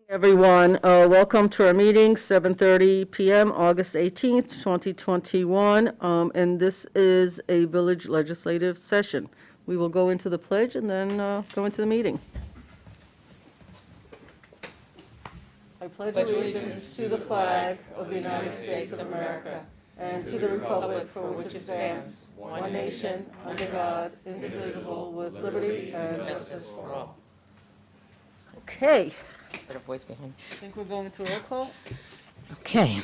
Everyone, welcome to our meeting, 7:30 PM, August 18th, 2021, and this is a village legislative session. We will go into the pledge and then go into the meeting. I pledge allegiance to the flag of the United States of America and to the republic for which it stands, one nation, under God, indivisible, with liberty and justice for all. Okay. Put a voice behind. I think we're going to roll call. Okay.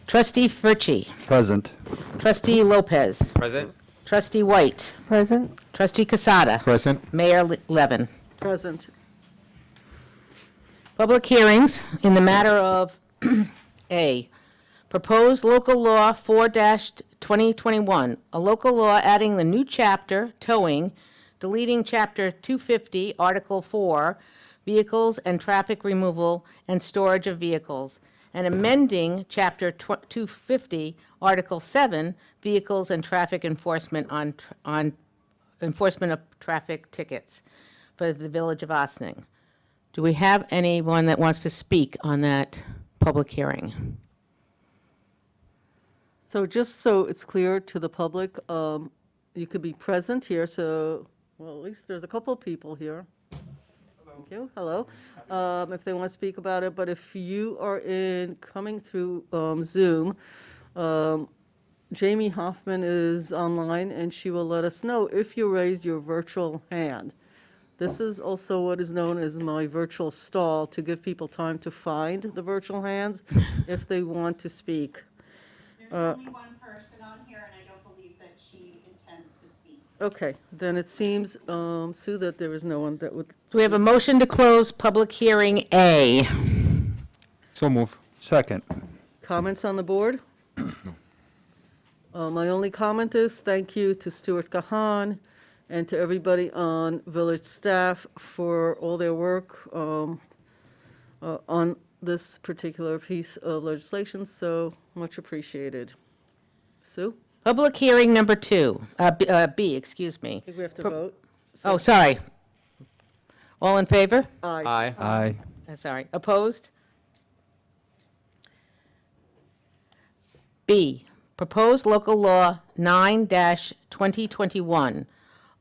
Trustee Fritchie. Present. Trustee Lopez. Present. Trustee White. Present. Trustee Casada. Present. Mayor Levin. Present. Public hearings in the matter of A, proposed local law 4-2021, a local law adding the new chapter, towing, deleting chapter 250, article 4, vehicles and traffic removal and storage of vehicles, and amending chapter 250, article 7, vehicles and traffic enforcement on enforcement of traffic tickets for the Village of Ossining. Do we have anyone that wants to speak on that public hearing? So just so it's clear to the public, you could be present here, so, well, at least there's a couple of people here. Thank you, hello. If they want to speak about it, but if you are coming through Zoom, Jamie Hoffman is online, and she will let us know if you raised your virtual hand. This is also what is known as my virtual stall, to give people time to find the virtual hands if they want to speak. There's only one person on here, and I don't believe that she intends to speak. Okay, then it seems, Sue, that there is no one that would. Do we have a motion to close public hearing A? So move. Second. Comments on the board? My only comment is thank you to Stuart Kahan and to everybody on village staff for all their work on this particular piece of legislation, so much appreciated. Sue? Public hearing number 2, B, excuse me. I think we have to vote. Oh, sorry. All in favor? Aye. Aye. Sorry, opposed? B, proposed local law 9-2021,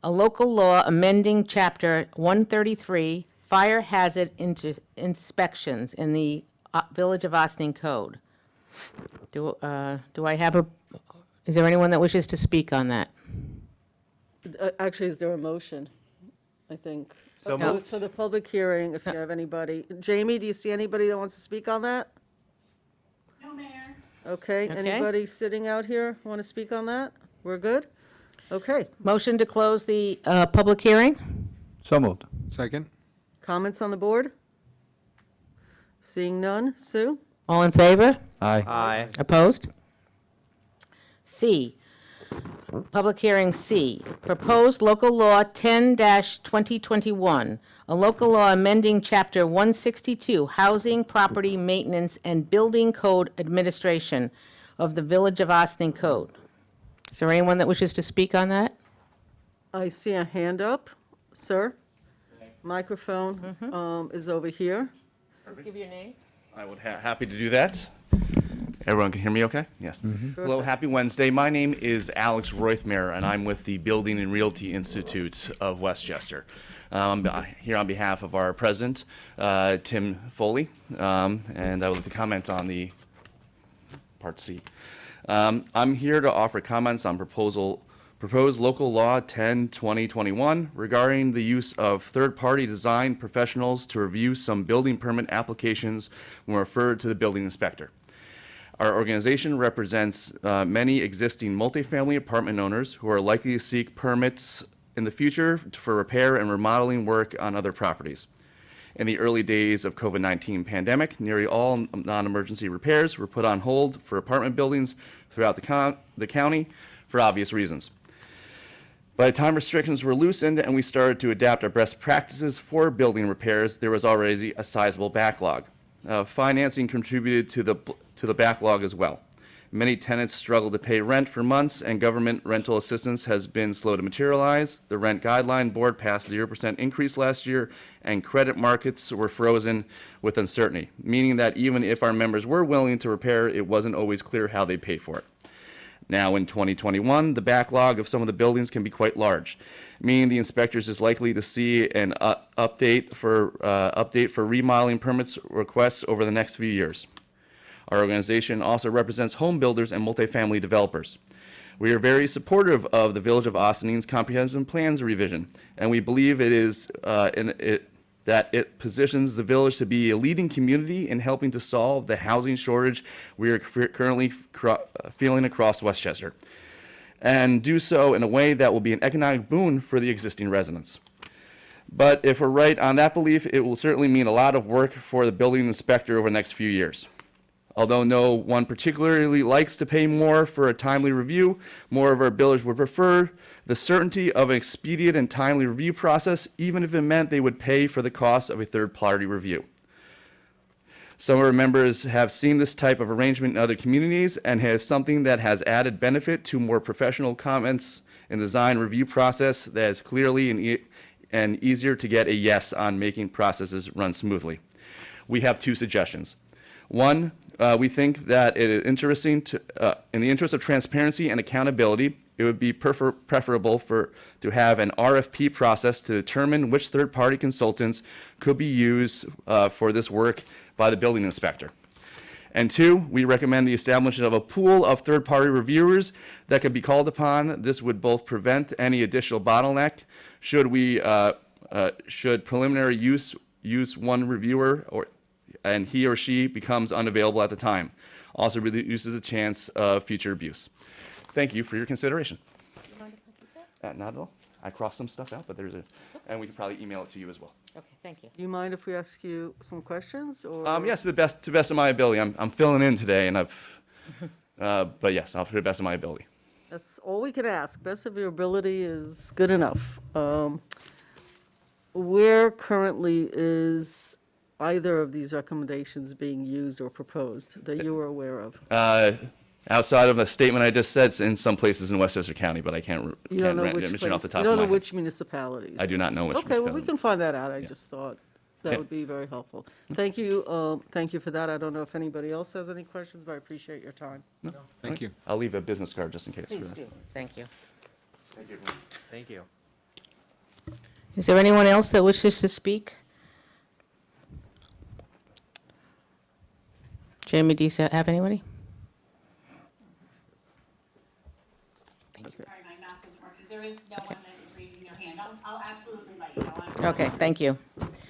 a local law amending chapter 133, fire hazard inspections in the Village of Ossining Code. Do I have is there anyone that wishes to speak on that? Actually, is there a motion? I think. So Okay, moved. it's for the public hearing, if you have anybody. Jamie, do you see anybody that wants to speak on that? No, Mayor. Okay, Okay. anybody sitting out here want to speak on that? We're good? Okay, Motion to close the public hearing? So moved. Second. comments on the board? Seeing none, Sue? All in favor? Aye. Aye. Opposed? C, public hearing C, proposed local law 10-2021, a local law amending chapter 162, housing, property, maintenance, and building code administration of the Village of Ossining Code. Is there anyone that wishes to speak on that? I see a hand up, sir. Microphone is over here. Please give your name. I would happy to do that. Everyone can hear me okay? Yes. Hello, happy Wednesday. My name is Alex Roithmer, and I'm with the Building and Realty Institute of Westchester. I'm here on behalf of our president, Tim Foley, and I would like to comment on the Part C. I'm here to offer comments on proposed local law 10-2021 regarding the use of third-party design professionals to review some building permit applications when referred to the building inspector. Our organization represents many existing multifamily apartment owners who are likely to seek permits in the future for repair and remodeling work on other properties. In the early days of COVID-19 pandemic, nearly all non-emergency repairs were put on hold for apartment buildings throughout the county for obvious reasons. By the time restrictions were loosened and we started to adapt our best practices for building repairs, there was already a sizable backlog. Financing contributed to the backlog as well. Many tenants struggle to pay rent for months, and government rental assistance has been slow to materialize. The Rent Guideline Board passed 0% increase last year, and credit markets were frozen with uncertainty, meaning that even if our members were willing to repair, it wasn't always clear how they'd pay for it. Now, in 2021, the backlog of some of the buildings can be quite large, meaning the inspectors is likely to see an update for remodeling permits requests over the next few years. Our organization also represents home builders and multifamily developers. We are very supportive of the Village of Ossining's comprehensive plans revision, and we believe that it positions the village to be a leading community in helping to solve the housing shortage we are currently feeling across Westchester, and do so in a way that will be an economic boon for the existing residents. But if we're right on that belief, it will certainly mean a lot of work for the building inspector over the next few years. Although no one particularly likes to pay more for a timely review, more of our builders would prefer the certainty of an expedient and timely review process, even if it meant they would pay for the cost of a third-party review. Some of our members have seen this type of arrangement in other communities and has something that has added benefit to more professional comments in the design review process that is clearly and easier to get a yes on making processes run smoothly. We have two suggestions. One, we think that it is interesting to, in the interest of transparency and accountability, it would be preferable to have an RFP process to determine which third-party consultants could be used for this work by the building inspector. And two, we recommend the establishment of a pool of third-party reviewers that could be called upon. This would both prevent any additional bottleneck should preliminary use one reviewer and he or she becomes unavailable at the time. Also reduces the chance of future abuse. Thank you for your consideration. Do you mind if I keep that? Not at all. I crossed some stuff out, but and we can probably email it to you as well. Okay, thank you. Do you mind if we ask you some questions, or? Yes, to the best of my ability. I'm filling in today, and but yes, I'll to the best of my ability. That's all we can ask. Best of your ability is good enough. Where currently is either of these recommendations being used or proposed that you are aware of? Outside of a statement I just said, in some places in Westchester County, but I can't mention off the top of my head. You don't know which municipalities? I do not know which. Okay, well, we municipality. can find that out. I just thought that Yeah. would be very helpful. Thank you, thank you for that. I don't know if anybody else has any questions, but I appreciate your time. Thank you. I'll leave a business card just in case. Please do. Thank you. Thank you. Thank you. Is there anyone else that wishes to speak? Jamie, do you have anybody? Sorry, my mouse wasn't working. There is no one that is raising their hand. I'll absolutely let you know. Okay, thank you.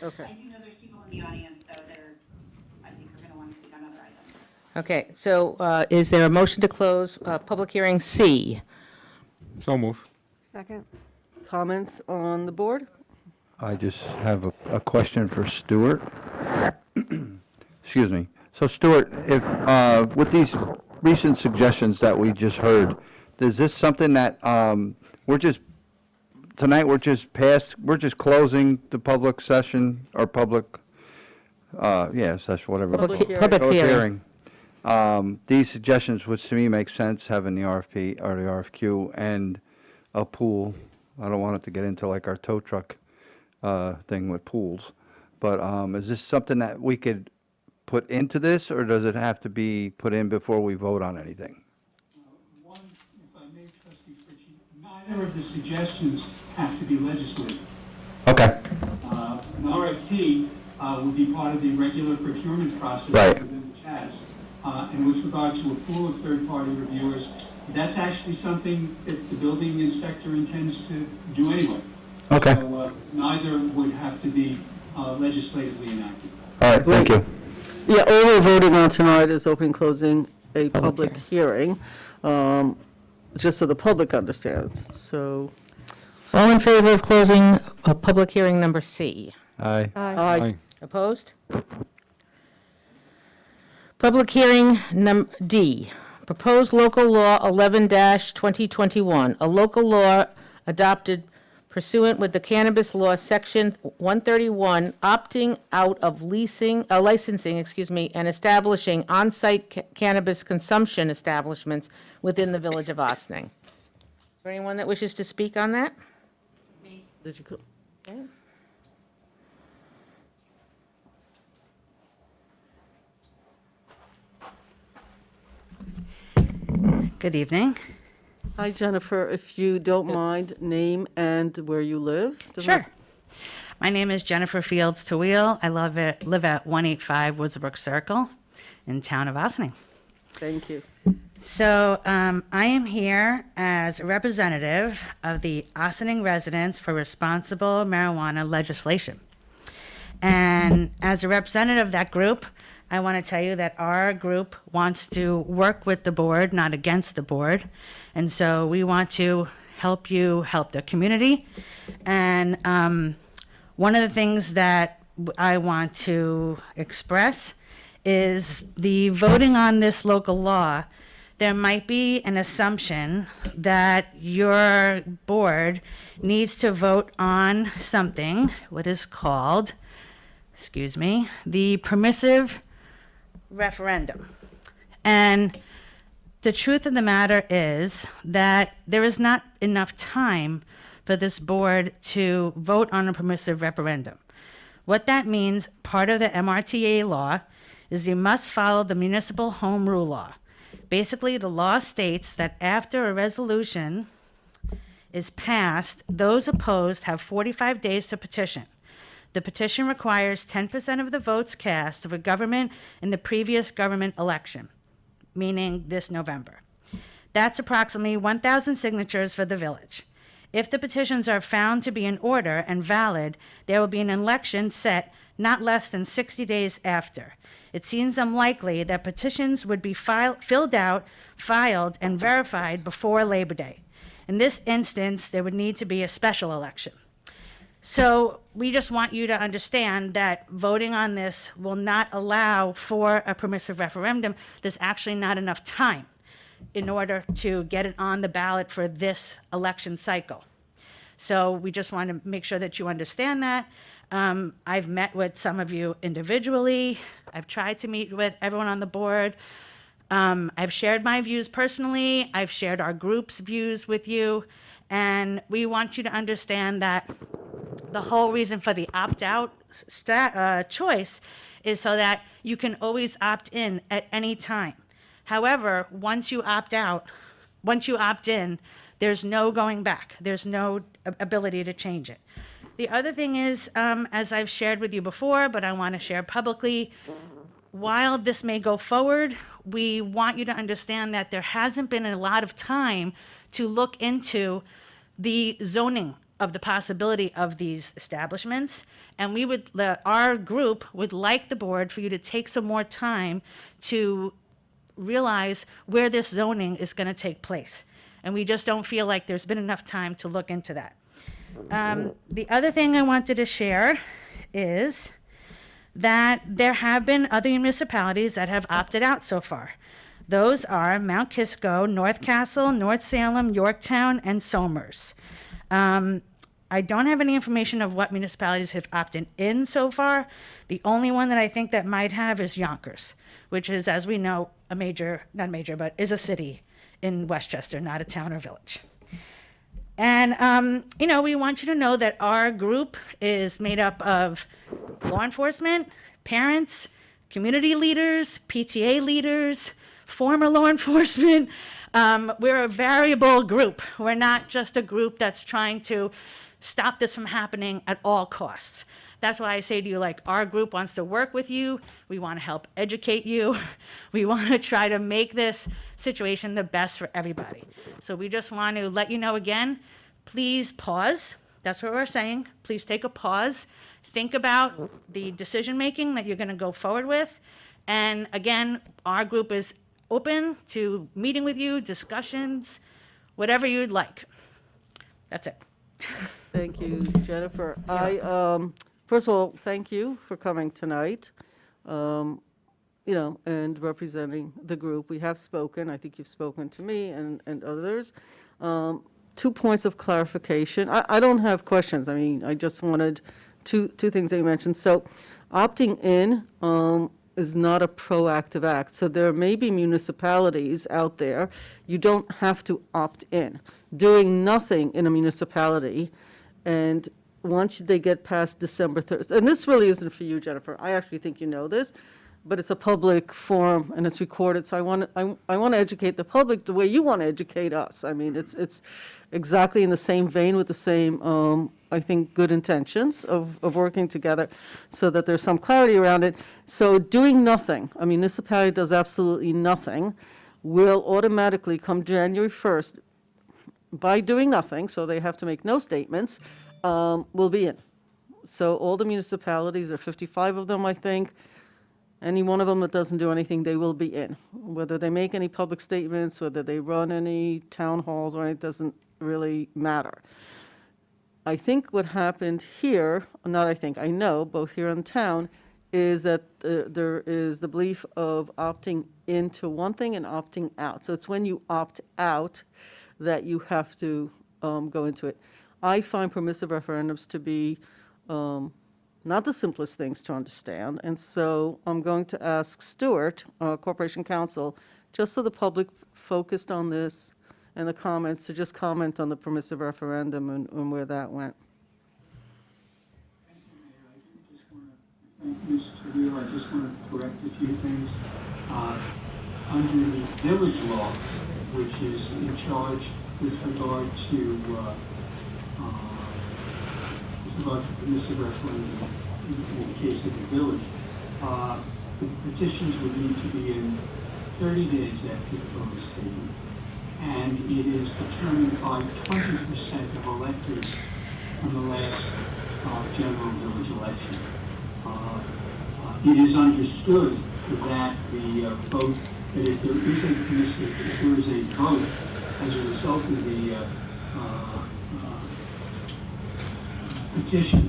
Okay. I do know there's people in the audience, so I think are going to want to speak on other items. Okay, so is there a motion to close public hearing C? So move. Second. Comments on the board? I just have a question for Stuart. Excuse me. So Stuart, if, with these recent suggestions that we just heard, is this something that, tonight we're just closing the public session or public, session, whatever. Public hearing. Public hearing. These suggestions, which to me make sense, having the RFP or the RFQ and a pool. I don't want it to get into like our tow truck thing with pools. But is this something that we could put into this, or does it have to be put in before we vote on anything? One, if I may, Trustee Fritchie, neither of the suggestions have to be legislative. Okay. An RFP will be part of the regular procurement process Right. within the CHAS. And with regard to a pool of third-party reviewers, that's actually something that the building inspector intends to do anyway. Okay. So neither would have to be legislatively enacted. All right, thank you. Yeah, all we're voting on tonight is open closing a public hearing, just so the public understands. So, All in favor of closing public hearing number C? Aye. aye. Opposed? Public hearing D, proposed local law 11-2021, a local law adopted pursuant with the Cannabis Law, Section 131, opting out of licensing, and establishing on-site cannabis consumption establishments within the Village of Ossining. Is there anyone that wishes to speak on that? Did you, Okay. Good evening. hi Jennifer, if you don't mind, name and where you live? Doesn't Sure. have- My name is Jennifer Fields Tawil. I live at 185 Woodsbrook Circle in town of Ossining. Thank you. So I am here as a representative of the Ossining Residents for Responsible Marijuana Legislation. And as a representative of that group, I want to tell you that our group wants to work with the board, not against the board. And so we want to help you help the community. And one of the things that I want to express is the voting on this local law. There might be an assumption that your board needs to vote on something, what is called, the permissive referendum. And the truth of the matter is that there is not enough time for this board to vote on a permissive referendum. What that means, part of the MRTA law, is you must follow the municipal home rule law. Basically, the law states that after a resolution is passed, those opposed have 45 days to petition. The petition requires 10% of the votes cast of a government in the previous government election, meaning this November. That's approximately 1,000 signatures for the village. If the petitions are found to be in order and valid, there will be an election set not less than 60 days after. It seems unlikely that petitions would be filled out, filed, and verified before Labor Day. In this instance, there would need to be a special election. So we just want you to understand that voting on this will not allow for a permissive referendum. There's actually not enough time in order to get it on the ballot for this election cycle. So we just want to make sure that you understand that. I've met with some of you individually. I've tried to meet with everyone on the board. I've shared my views personally. I've shared our group's views with you. And we want you to understand that the whole reason for the opt-out choice is so that you can always opt in at any time. However, once you opt in, there's no going back. There's no ability to change it. The other thing is, as I've shared with you before, but I want to share publicly, while this may go forward, we want you to understand that there hasn't been a lot of time to look into the zoning of the possibility of these establishments. And our group would like the board for you to take some more time to realize where this zoning is going to take place. And we just don't feel like there's been enough time to look into that. The other thing I wanted to share is that there have been other municipalities that have opted out so far. Those are Mount Kisco, North Castle, North Salem, Yorktown, and Somers. I don't have any information of what municipalities have opted in so far. The only one that I think that might have is Yonkers, which is, as we know, is a city in Westchester, not a town or village. And, we want you to know that our group is made up of law enforcement, parents, community leaders, PTA leaders, former law enforcement. We're a variable group. We're not just a group that's trying to stop this from happening at all costs. That's why I say to you, our group wants to work with you. We want to help educate you. We want to try to make this situation the best for everybody. So we just want to let you know again, please pause. That's what we're saying. Please take a pause. Think about the decision-making that you're going to go forward with. And again, our group is open to meeting with you, discussions, whatever you'd like. That's it. Thank you, Jennifer. First of all, thank you for coming tonight, and representing the group. We have spoken. I think you've spoken to me and others. 2 points of clarification. I don't have questions. I mean, I just wanted two things that you mentioned. So opting in is not a proactive act. So there may be municipalities out there, you don't have to opt in. Doing nothing in a municipality, and once they get past December 3rd, and this really isn't for you, Jennifer, I actually think you know this, but it's a public forum and it's recorded, so I want to educate the public the way you want to educate us. I mean, it's exactly in the same vein with the same, I think, good intentions of working together so that there's some clarity around it. So doing nothing, a municipality does absolutely nothing, will automatically come January 1st, by doing nothing, so they have to make no statements, will be in. So all the municipalities, there are 55 of them, I think, any one of them that doesn't do anything, they will be in. Whether they make any public statements, whether they run any town halls or anything, doesn't really matter. I think what happened here, not I think, I know, both here in town, is that there is the belief of opting into one thing and opting out. So it's when you opt out that you have to go into it. I find permissive referendums to be not the simplest things to understand, and so I'm going to ask Stuart, Corporation Counsel, just so the public focused on this and the comments, to just comment on the permissive referendum and where that went. Thank you, Mr. Wheeler. I just want to correct a few things. Under the Village Law, which is in charge with regard to permissive referendum in the case of the village, the petitions would need to be in 30 days after the vote is taken, and it is determined by 20% of electors from the last general village election. It is understood that the vote, that if there is a permissive, if there is a vote as a result of the petition,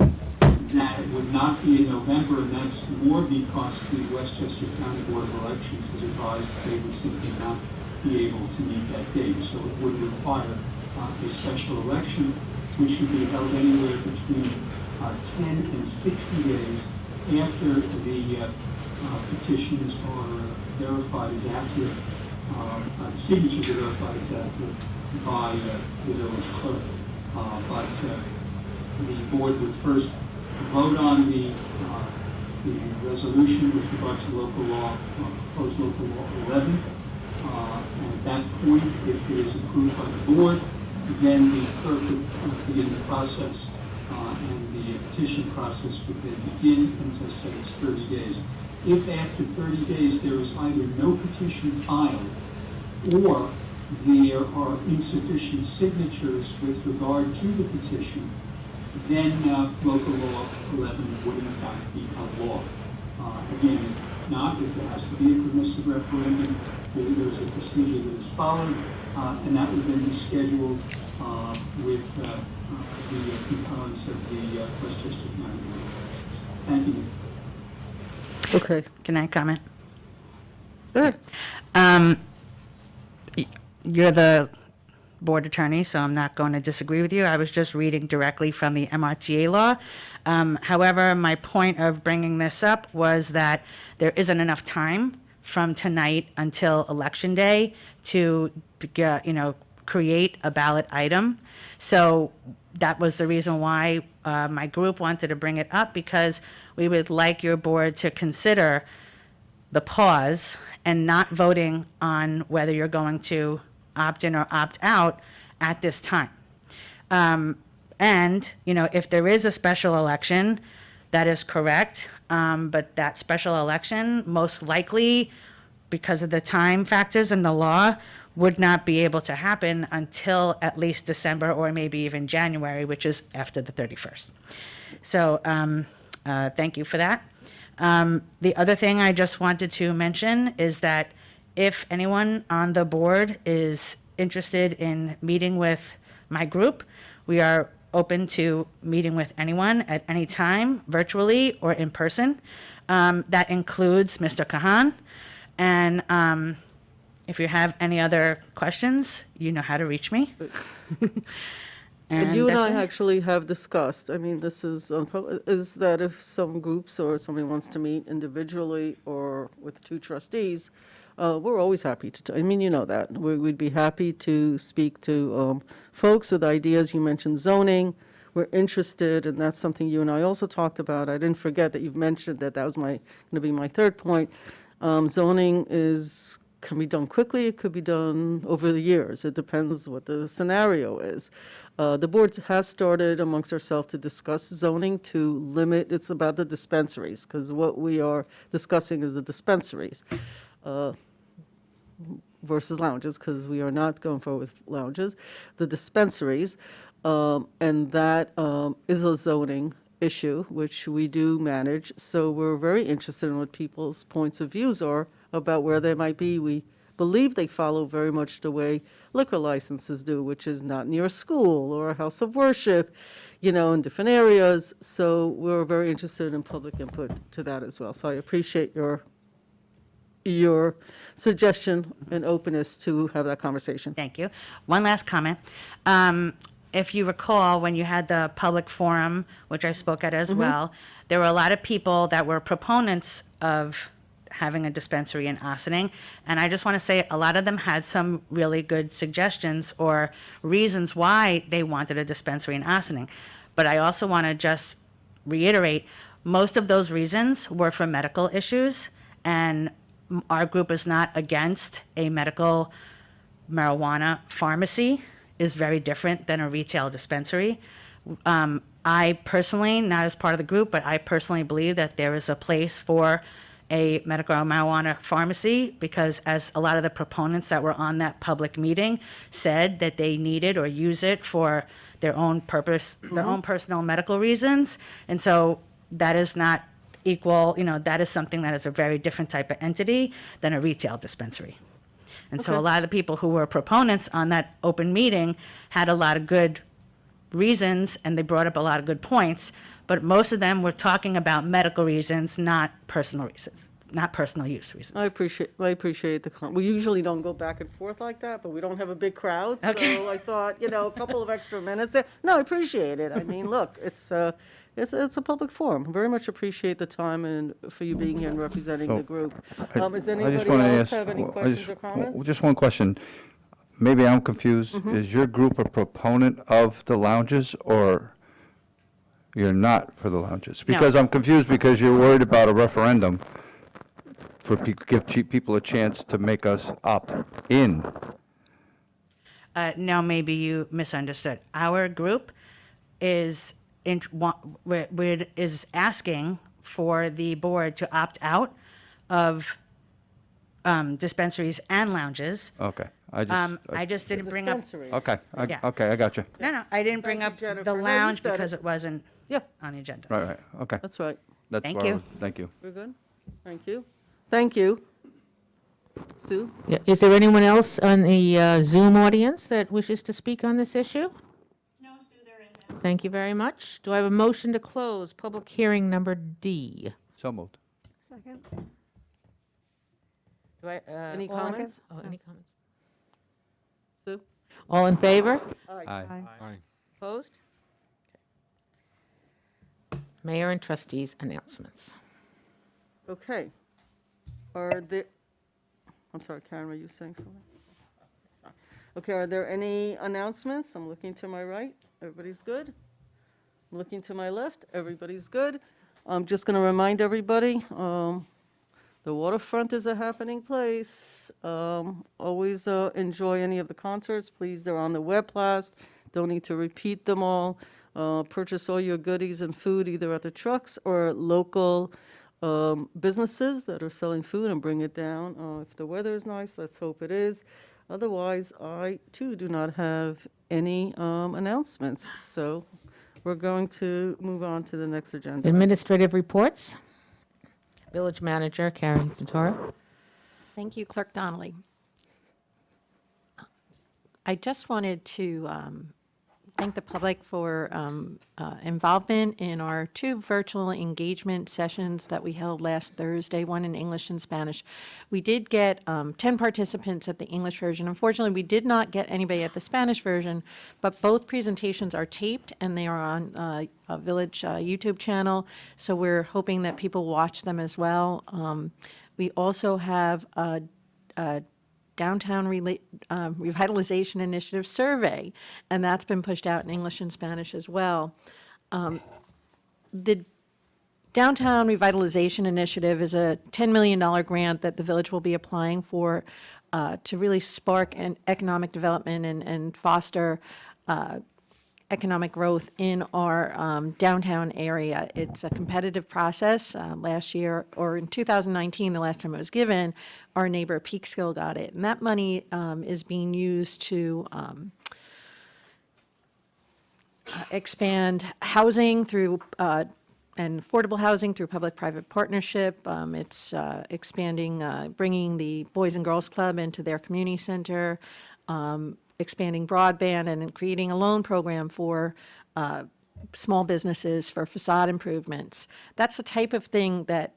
that it would not be in November, and that's more because the Westchester County Board of Elections has advised they would simply not be able to meet that date. So it would require a special election, which would be held anywhere between 10 and 60 days after the petitions are verified as accurate, signatures are verified as accurate by the village clerk. But the board would first vote on the resolution with regard to local law, proposed local law 11. And at that point, if it is approved by the board, again, the clerk would begin the process, and the petition process would then begin, and as I said, it's 30 days. If after 30 days there is either no petition filed, or there are insufficient signatures with regard to the petition, then local law 11 would in fact become law. Again, if not, if there has to be a permissive referendum, there's a procedure that is followed, and that would then be scheduled with the concurrence of the Westchester County Board of Elections. Thank you. Okay. Can I comment? Good. You're the board attorney, so I'm not going to disagree with you. I was just reading directly from the MRTA law. However, my point of bringing this up was that there isn't enough time from tonight until Election Day to, create a ballot item. So that was the reason why my group wanted to bring it up, because we would like your board to consider the pause and not voting on whether you're going to opt in or opt out at this time. And, if there is a special election, that is correct. But that special election, most likely, because of the time factors in the law, would not be able to happen until at least December or maybe even January, which is after the 31st. So thank you for that. The other thing I just wanted to mention is that if anyone on the board is interested in meeting with my group, we are open to meeting with anyone at any time, virtually or in person. That includes Mr. Kahan. And if you have any other questions, you know how to reach me. And you and I that's it. actually have discussed, I mean, this is that if some groups or somebody wants to meet individually or with two trustees, we're always happy to, I mean, you know that. We'd be happy to speak to folks with ideas. You mentioned zoning. We're interested, and that's something you and I also talked about. I didn't forget that you've mentioned that. That was going to be my third point. Zoning can be done quickly, it could be done over the years. It depends what the scenario is. The board has started amongst ourselves to discuss zoning to limit, it's about the dispensaries, because what we are discussing is the dispensaries versus lounges, because we are not going forward with lounges, the dispensaries, and that is a zoning issue, which we do manage. So we're very interested in what people's points of views are about where they might be. We believe they follow very much the way liquor licenses do, which is not near a school or a house of worship, you know, in different areas. So we're very interested in public input to that as well. So I appreciate your suggestion and openness to have that conversation. Thank you. One last comment. If you recall, when you had the public forum, which I spoke at as well, there were a lot of people that were proponents of having a dispensary in Ossining. And I just want to say a lot of them had some really good suggestions or reasons why they wanted a dispensary in Ossining. But I also want to just reiterate, most of those reasons were for medical issues, and our group is not against a medical marijuana pharmacy. Is very different than a retail dispensary. I personally, not as part of the group, but I personally believe that there is a place for a medical marijuana pharmacy, because as a lot of the proponents that were on that public meeting said that they needed or use it for their own purpose, their own personal medical reasons. And so that is not equal, you know, that is something that is a very different type of entity than a retail dispensary. And so a lot of the people who were proponents on that open meeting had a lot of good reasons, and they brought up a lot of good points, but most of them were talking about medical reasons, not personal reasons, not personal use reasons. I appreciate the we usually don't go back and forth like that, but we don't have a big crowd, Okay. so I thought, you know, a couple of extra minutes there. No, I appreciate it. I mean, look, it's a public forum. Very much appreciate the time and for you being here and representing the group. Does anybody else have any questions or comments? Just one question. Maybe I'm confused. Is your group a proponent of the lounges, or you're not for the lounges? Because I'm confused, because you're worried about a referendum for give people a chance to make us opt in. No, maybe you misunderstood. Our group is is asking for the board to opt out of dispensaries and lounges. Okay. I just didn't bring up. Dispensaries. Okay, Yeah. I got you. No, I didn't bring Thank up you, Jennifer. the No, you lounge said because it. it wasn't Yeah, on the agenda. Right, okay. that's right. That's Thank why I you. was- Thank you. We're good? Thank you. Thank you. Sue? Yeah, is there anyone else on the Zoom audience that wishes to speak on this issue? No, Sue, there isn't. Thank you very much. Do I have a motion to close public hearing number D? So moved. Do I, Any all in comments? favor? Oh, any comments? Sue? All in favor? Aye. Opposed? Mayor and trustees announcements. Okay. Are there, I'm sorry, Karen, were you saying something? Okay, are there any announcements? I'm looking to my right. Everybody's good? I'm looking to my left. Everybody's good. I'm just going to remind everybody, the waterfront is a happening place. Always enjoy any of the concerts. Please, they're on the webcast. Don't need to repeat them all. Purchase all your goodies and food either at the trucks or local businesses that are selling food, and bring it down. If the weather is nice, let's hope it is. Otherwise, I too do not have any announcements. So we're going to move on to the next agenda. Administrative reports. Village Manager Karen Santoro. Thank you, Clerk Donnelly. I just wanted to thank the public for involvement in our 2 virtual engagement sessions that we held last Thursday, one in English and Spanish. We did get 10 participants at the English version. Unfortunately, we did not get anybody at the Spanish version, but both presentations are taped and they are on a Village YouTube channel, so we're hoping that people watch them as well. We also have a Downtown Revitalization Initiative survey, and that's been pushed out in English and Spanish as well. The Downtown Revitalization Initiative is a $10 million grant that the village will be applying for to really spark an economic development and foster economic growth in our downtown area. It's a competitive process. Last year, or in 2019, the last time it was given, our neighbor Peekskill got it. And that money is being used to expand housing through and affordable housing through public-private partnership. It's expanding, bringing the Boys and Girls Club into their community center, expanding broadband, and creating a loan program for small businesses for facade improvements. That's the type of thing that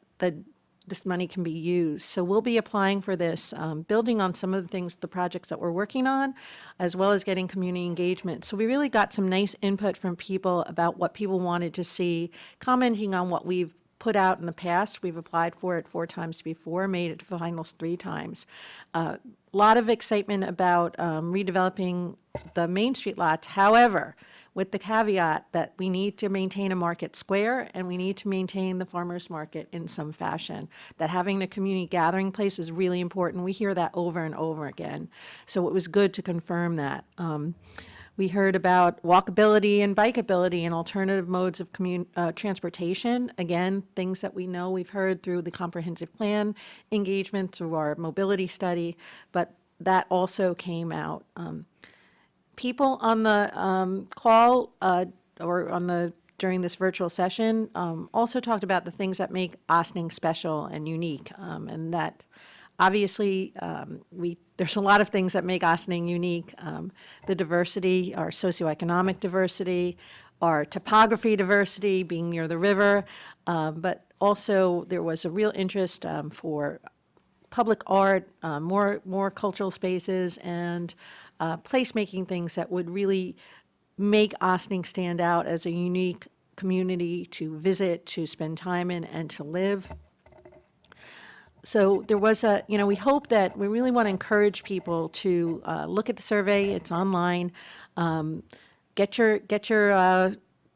this money can be used. So we'll be applying for this, building on some of the things, the projects that we're working on, as well as getting community engagement. So we really got some nice input from people about what people wanted to see, commenting on what we've put out in the past. We've applied for it 4 times before, made it to finals 3 times. A lot of excitement about redeveloping the Main Street lots. However, with the caveat that we need to maintain a market square and we need to maintain the farmers market in some fashion. That having a community gathering place is really important. We hear that over and over again. So it was good to confirm that. We heard about walkability and bikeability and alternative modes of transportation. Again, things that we know we've heard through the comprehensive plan engagement, through our mobility study, but that also came out. People on the call or on the during this virtual session also talked about the things that make Ossining special and unique, and that obviously there's a lot of things that make Ossining unique. The diversity, our socioeconomic diversity, our topography diversity, being near the river, but also there was a real interest for public art, more cultural spaces, and placemaking things that would really make Ossining stand out as a unique community to visit, to spend time in, and to live. So there was we hope that we really want to encourage people to look at the survey. It's online. Get your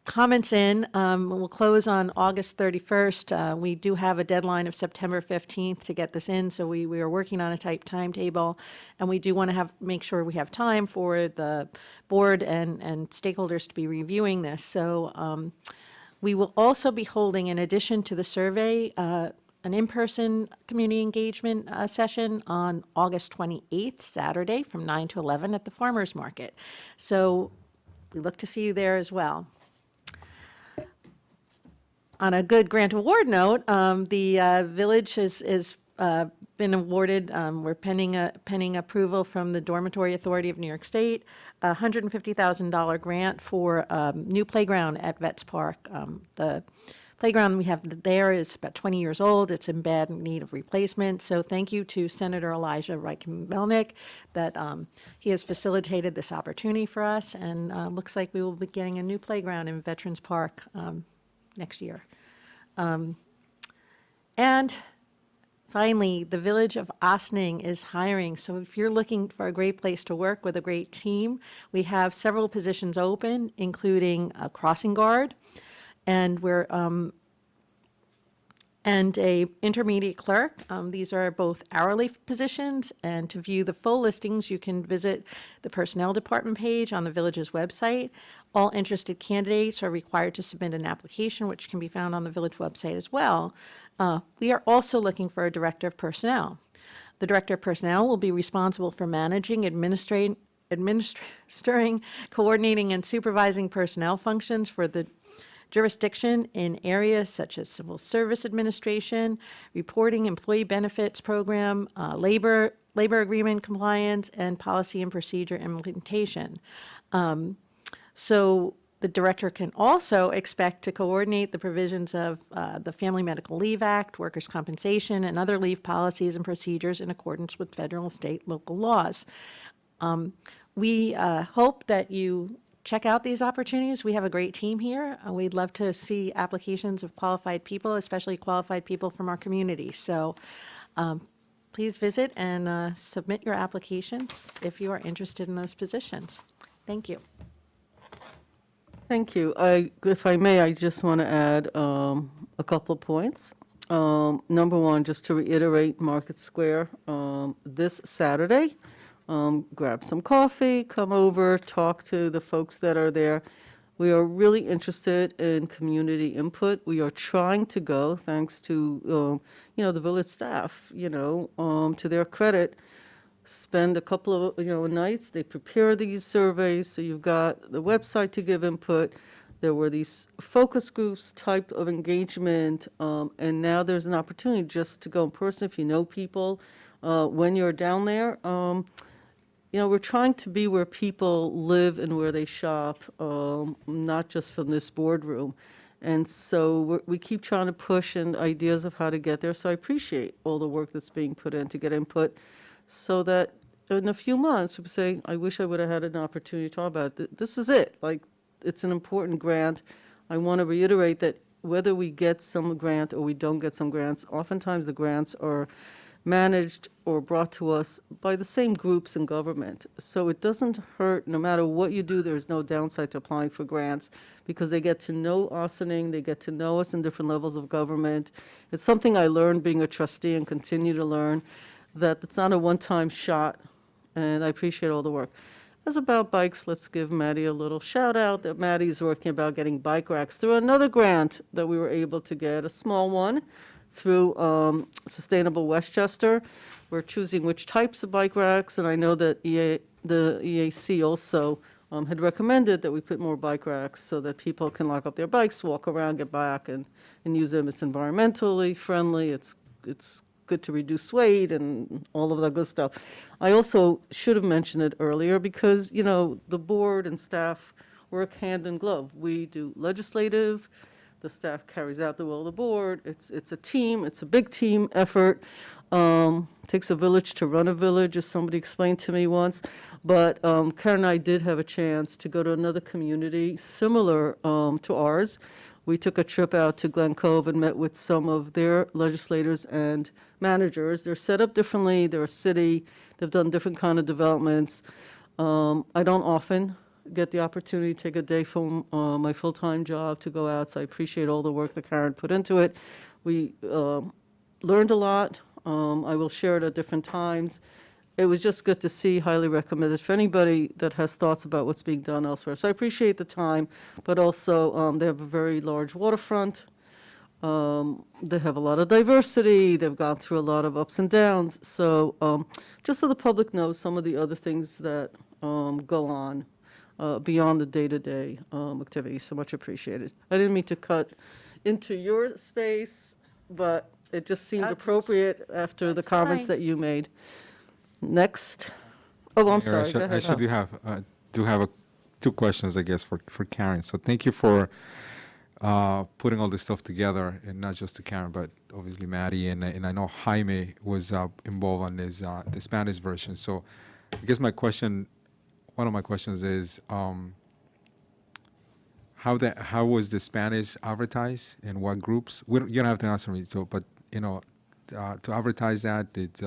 comments in. We'll close on August 31st. We do have a deadline of September 15th to get this in, so we are working on a tight timetable, and we do want to make sure we have time for the board and stakeholders to be reviewing this. So we will also be holding, in addition to the survey, an in-person community engagement session on August 28th, Saturday, from 9 to 11 at the Farmers Market. So we look to see you there as well. On a good grant award note, the village has been awarded, we're pending approval from the Dormitory Authority of New York State, a $150,000 grant for new playground at Vets Park. The playground we have there is about 20 years old. It's in bad need of replacement. So thank you to Senator Elijah Reich-Melnick that he has facilitated this opportunity for us, and looks like we will be getting a new playground in Veterans Park next year. And finally, the Village of Ossining is hiring. So if you're looking for a great place to work with a great team, we have several positions open, including a crossing guard, and and a intermediate clerk. These are both hourly positions, and to view the full listings, you can visit the Personnel Department page on the village's website. All interested candidates are required to submit an application, which can be found on the village website as well. We are also looking for a Director of Personnel. The Director of Personnel will be responsible for managing, administering, coordinating, and supervising personnel functions for the jurisdiction in areas such as civil service administration, reporting, employee benefits program, labor agreement compliance, and policy and procedure implementation. So the director can also expect to coordinate the provisions of the Family Medical Leave Act, workers' compensation, and other leave policies and procedures in accordance with federal, state, local laws. We hope that you check out these opportunities. We have a great team here. We'd love to see applications of qualified people, especially qualified people from our community. So please visit and submit your applications if you are interested in those positions. Thank you. Thank you. If I may, I just want to add a couple of points. Number one, just to reiterate, Market Square this Saturday. Grab some coffee, come over, talk to the folks that are there. We are really interested in community input. We are trying to go, thanks to the village staff. To their credit, spend a couple of nights. They prepare these surveys, so you've got the website to give input. There were these focus groups type of engagement, and now there's an opportunity just to go in person if you know people. When you're down there, we're trying to be where people live and where they shop, not just from this boardroom. And so we keep trying to push and ideas of how to get there. So I appreciate all the work that's being put in to get input, so that in a few months, we say, I wish I would have had an opportunity to talk about it. This is it. Like, it's an important grant. I want to reiterate that whether we get some grant or we don't get some grants, oftentimes the grants are managed or brought to us by the same groups in government. So it doesn't hurt, no matter what you do, there's no downside to applying for grants, because they get to know Ossining, they get to know us in different levels of government. It's something I learned being a trustee and continue to learn, that it's not a one-time shot, and I appreciate all the work. As about bikes, let's give Maddie a little shout out that Maddie's working about getting bike racks through another grant that we were able to get, a small one, through Sustainable Westchester. We're choosing which types of bike racks, and I know that the EAC also had recommended that we put more bike racks so that people can lock up their bikes, walk around, get back, and use them. It's environmentally friendly. It's good to reduce weight and all of that good stuff. I also should have mentioned it earlier because, the board and staff work hand in glove. We do legislative, the staff carries out the will of the board. It's a team, it's a big team effort. Takes a village to run a village, as somebody explained to me once. But Karen and I did have a chance to go to another community similar to ours. We took a trip out to Glen Cove and met with some of their legislators and managers. They're set up differently. They're a city. They've done different kind of developments. I don't often get the opportunity to take a day from my full-time job to go out, so I appreciate all the work that Karen put into it. We learned a lot. I will share it at different times. It was just good to see, highly recommended for anybody that has thoughts about what's being done elsewhere. So I appreciate the time, but also they have a very large waterfront. They have a lot of diversity. They've gone through a lot of ups and downs. So just so the public knows some of the other things that go on beyond the day-to-day activities. So much appreciated. I didn't mean to cut into your space, but it just seemed appropriate after the comments that you made. Next. Oh, I'm sorry. Go ahead. I should have two questions, I guess, for Karen. So thank you for putting all this stuff together, and not just to Karen, but obviously Maddie, and I know Jaime was involved on this the Spanish version. So I guess one of my questions is how was the Spanish advertised and what groups? You don't have to answer me. So, but to advertise that, it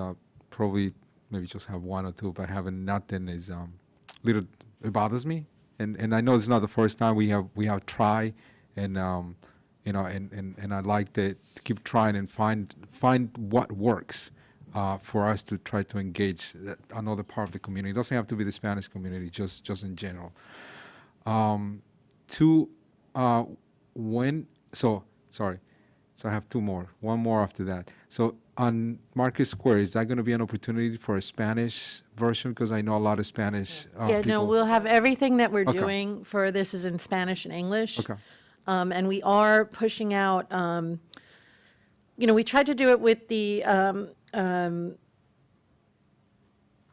probably maybe just have one or two, but having nothing is little. It bothers me, and I know it's not the first time we have tried, and and I like to keep trying and find what works for us to try to engage another part of the community. It doesn't have to be the Spanish community, just in general. So I have two more. One more after that. So on Market Square, is that going to be an opportunity for a Spanish version? Because I know a lot of Spanish Yeah, people. no, we'll have everything that we're Okay. doing for this is in Spanish and English. Okay. And we are pushing out, we tried to do it with the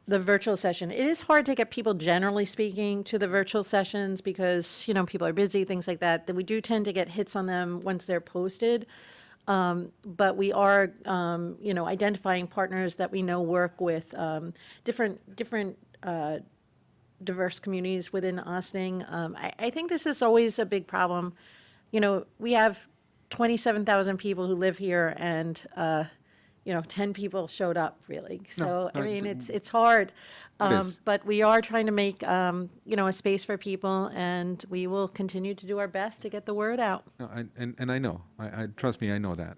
the virtual session. It is hard to get people, generally speaking, to the virtual sessions because, people are busy, things like that. That we do tend to get hits on them once they're posted. But we are, identifying partners that we know work with different diverse communities within Ossining. I think this is always a big problem. We have 27,000 people who live here, and 10 people showed up, really. So, No, I mean, it's hard. is. But we are trying to make, a space for people, and we will continue to do our best to get the word out. No, and I know, I trust me, I know that.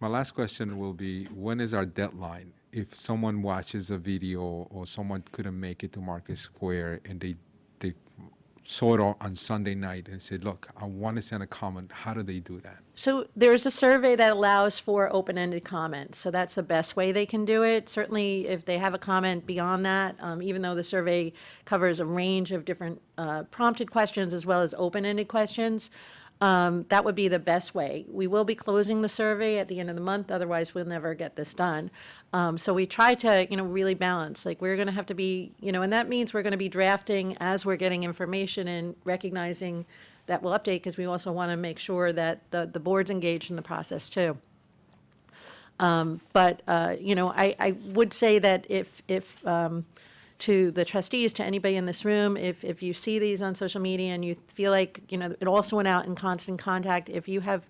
My last question will be, when is our deadline? If someone watches a video or someone couldn't make it to Market Square and they saw it on Sunday night and said, look, I want to send a comment, how do they do that? So there's a survey that allows for open-ended comments, so that's the best way they can do it. Certainly, if they have a comment beyond that, even though the survey covers a range of different prompted questions as well as open-ended questions, that would be the best way. We will be closing the survey at the end of the month, otherwise we'll never get this done. So we try to, really balance, like we're going to have to be, and that means we're going to be drafting as we're getting information and recognizing that we'll update, because we also want to make sure that the board's engaged in the process too. I would say that if to the trustees, to anybody in this room, if you see these on social media and you feel like, it also went out in constant contact, if you have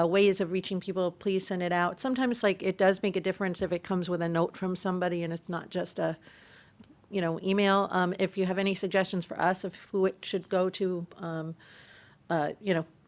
ways of reaching people, please send it out. Sometimes, it does make a difference if it comes with a note from somebody and it's not just a, email. If you have any suggestions for us of who it should go to,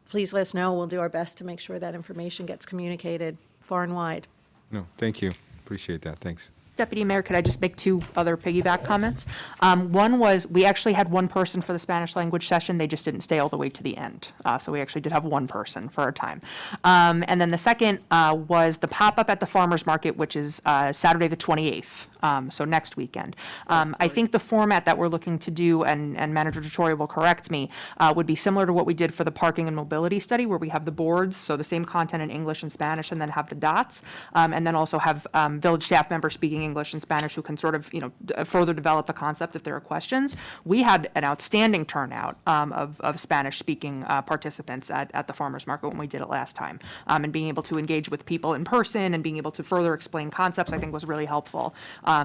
please let us know. We'll do our best to make sure that information gets communicated far and wide. No, thank you. Appreciate that. Thanks. Deputy Mayor, could I just make two other piggyback comments? One was, we actually had one person for the Spanish language session, they just didn't stay all the way to the end. So we actually did have one person for a time. And then the second was the pop-up at the farmer's market, which is Saturday the 28th, so next weekend. I think the format that we're looking to do, and Manager Dettori will correct me, would be similar to what we did for the parking and mobility study, where we have the boards, so the same content in English and Spanish, and then have the dots, and then also have village staff members speaking English and Spanish who can sort of, further develop the concept if there are questions. We had an outstanding turnout of Spanish-speaking participants at the farmer's market when we did it last time. And being able to engage with people in person and being able to further explain concepts, I think, was really helpful.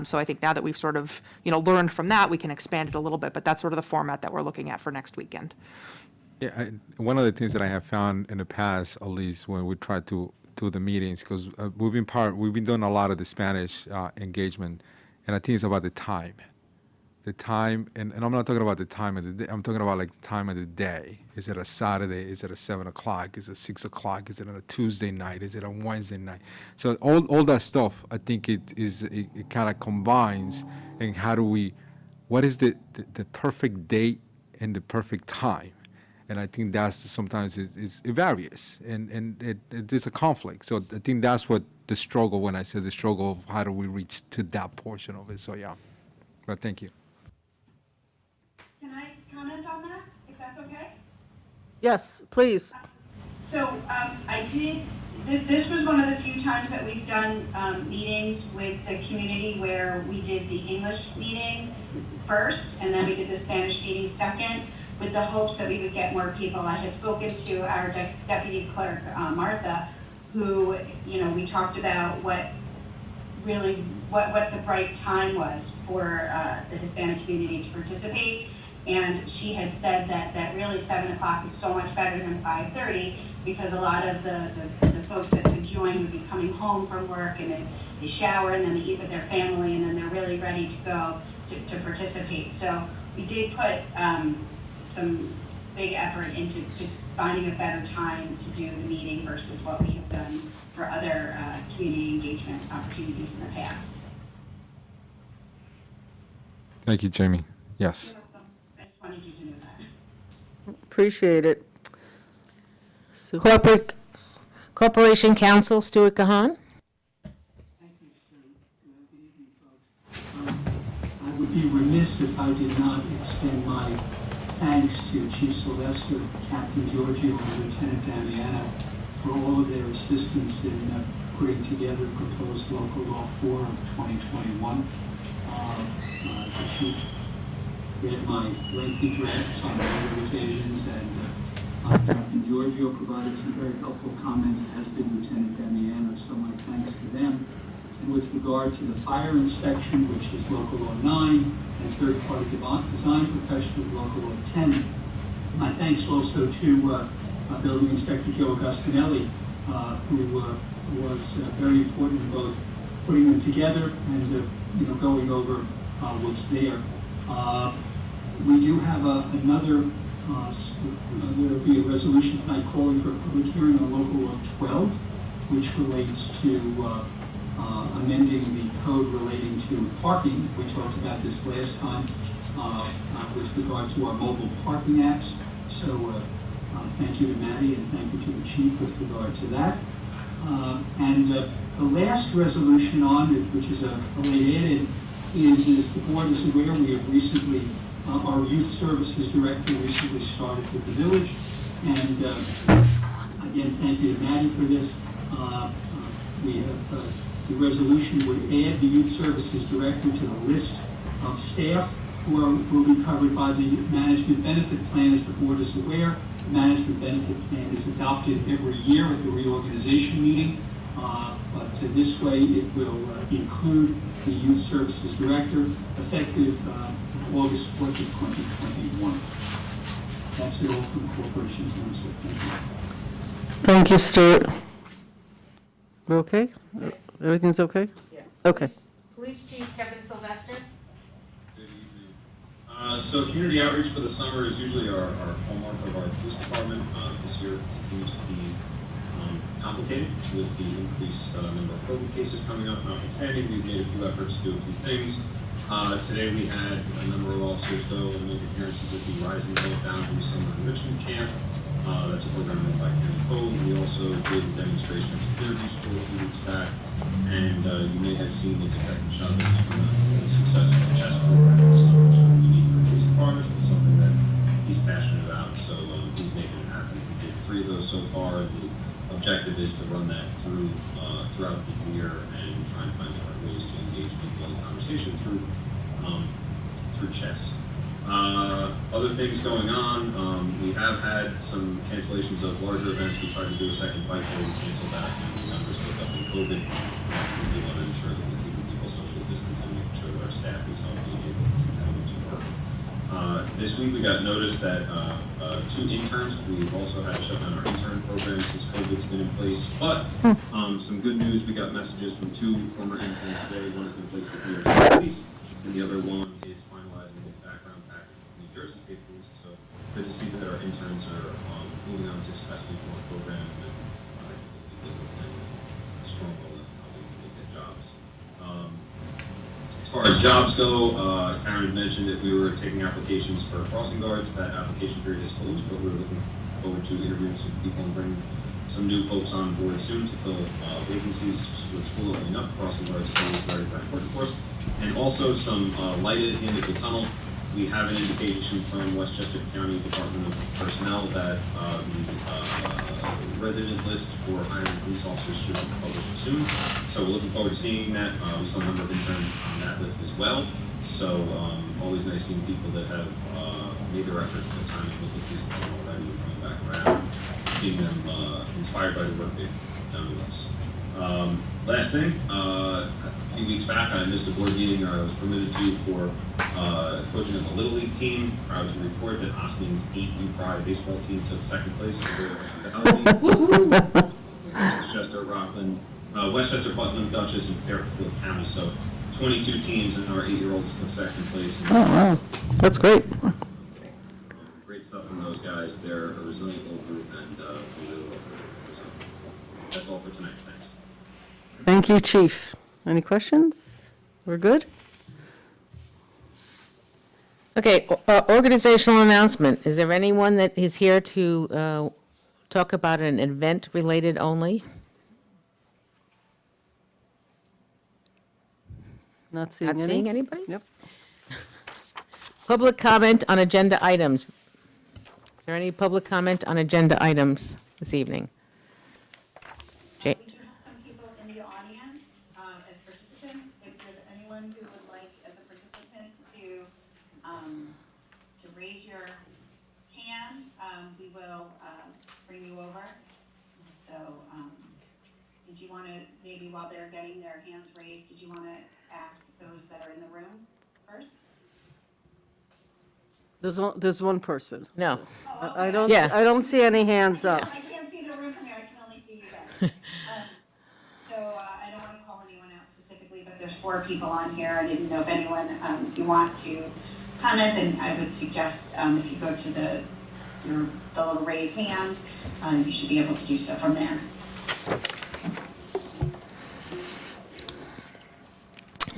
So I think now that we've sort of, learned from that, we can expand it a little bit, but that's sort of the format that we're looking at for next weekend. Yeah, one of the things that I have found in the past, at least when we try to do the meetings, because we've been doing a lot of the Spanish engagement, and I think it's about the time. The time, and I'm not talking about the time of the day, I'm talking about the time of the day. Is it a Saturday? Is it a 7 o'clock? Is it 6 o'clock? Is it on a Tuesday night? Is it on Wednesday night? So all that stuff, I think it kind of combines, and what is the perfect date and the perfect time? And I think that's sometimes it varies, and it is a conflict. So I think that's what the struggle, when I say the struggle of how do we reach to that portion of it. So yeah, but thank you. Can I comment on that, if that's okay? Yes, please. So this was one of the few times that we've done meetings with the community where we did the English meeting first, and then we did the Spanish meeting second, with the hopes that we would get more people. I had spoken to our deputy clerk, Martha, who, we talked about what the right time was for the Hispanic community to participate. And she had said that really 7 o'clock is so much better than 5:30, because a lot of the folks that would join would be coming home from work, and then they shower, and then they eat with their family, and then they're really ready to go to participate. So we did put some big effort into finding a better time to do the meeting versus what we have done for other community engagement opportunities in the past. Thank you, Jamie. Yes. You're welcome. I just wanted you to know that. Appreciate it. Corporation Counsel, Stuart Kahan. Thank you, Sue. Good evening, folks. I would be remiss if I did not extend my thanks to Chief Sylvester, Captain Giorgio, and Lieutenant Damiano for all of their assistance in putting together proposed local law 4 of 2021. The chief read my lengthy drafts on other occasions, and Captain Giorgio provided some very helpful comments, as did Lieutenant Damiano, so my thanks to them. And with regard to the fire inspection, which is Local Law 9, and third-party design professional, Local Law 10, my thanks also to Building Inspector Joe Agostinelli, who was very important in both putting them together and going over what's there. We do have another, there will be a resolution tonight calling for a public hearing on Local Law 12, which relates to amending the code relating to parking. We talked about this last time with regard to our mobile parking apps. So thank you to Maddie and thank you to the chief with regard to that. And the last resolution on it, which is a late added, is the board is aware we have recently, our youth services director recently started with the village. And again, thank you to Maddie for this. We have the resolution would add the youth services director to the list of staff who will be covered by the management benefit plan. As the board is aware, the management benefit plan is adopted every year at the reorganization meeting. But this way it will include the youth services director effective August 4th of 2021. That's it all for the corporation council. Thank you. Thank you, Stuart. We're okay? Everything's okay? Yeah. Okay. Police Chief Kevin Sylvester? Good evening. So community outreach for the summer is usually our hallmark of our police department. This year continues to be complicated with the increased number of COVID cases coming up. Notwithstanding, we've made a few efforts to do a few things. Today we had a number of officers go and make appearances at the Rising Hill Boundary Summer Enrichment Camp. That's a program run by Ken Cove. We also did a demonstration at the Clearview School a few weeks back, and you may have seen the Detective Chavez from a successful chess program, which is unique for police departments, but something that he's passionate about. So he's making it happen. We did 3 of those so far. The objective is to run that through throughout the year and try and find different ways to engage people in conversation through chess. Other things going on, we have had some cancellations of larger events. We tried to do a second bike day, we canceled that, and the numbers picked up in COVID. We do want to ensure that we're keeping people social distance and making sure that our staff is healthy and able to keep coming to work. This week we got notice that 2 interns, we've also had to shut down our intern program since COVID's been in place, but some good news, we got messages from 2 former interns today. One's been placed with New York State Police, and the other one is finalizing his background package with New Jersey State Police. So good to see that our interns are moving on successfully from our program and strong role in helping people get jobs. As far as jobs go, Karen had mentioned that we were taking applications for crossing guards. That application period is closed, but we're looking forward to interviewing some people and bringing some new folks on board soon to fill vacancies with school opening up. Crossing guards is very, very important for us. And also some light at the end of the tunnel. We have an indication from Westchester County Department of Personnel that the resident list for hiring police officers should be published soon. So we're looking forward to seeing that. We saw a number of interns on that list as well. So always nice seeing people that have made their effort to the time to look at these people already and coming back around, seeing them inspired by the work they've done with us. Last thing, a few weeks back I missed a board meeting I was permitted to for coaching of the Little League team. Proud to report that Ostining's 8U Pride baseball team took 2nd place for the Halloween. Westchester, Rockland, Westchester, Putnam, Dutchess, and Fairfield County. So 22 teams and our 8-year-olds took 2nd place. Oh, wow. That's great. Great stuff from those guys. They're a resilient little group, and we really love it. So that's all for tonight. Thanks. Thank you, Chief. Any questions? We're good? Okay, organizational announcement. Is there anyone that is here to talk about an event related only? Not seeing any? Not seeing anybody? Yep. Public comment on agenda items. Is there any public comment on agenda items this evening? Jay? We do have some people in the audience as participants. If there's anyone who would like, as a to raise your hand, we will bring you over. So did you want to, maybe while they're getting their hands raised, did you want to ask those that are in the room first? There's one person. No. Oh, I okay. don't, Yeah. I don't see any hands up. I can't see the room from here, I can only see you guys. So I don't want to call anyone out specifically, but there's 4 people on here. I didn't know if anyone, if you want to comment, then I would suggest if you go to the little raise hand, you should be able to do so from there.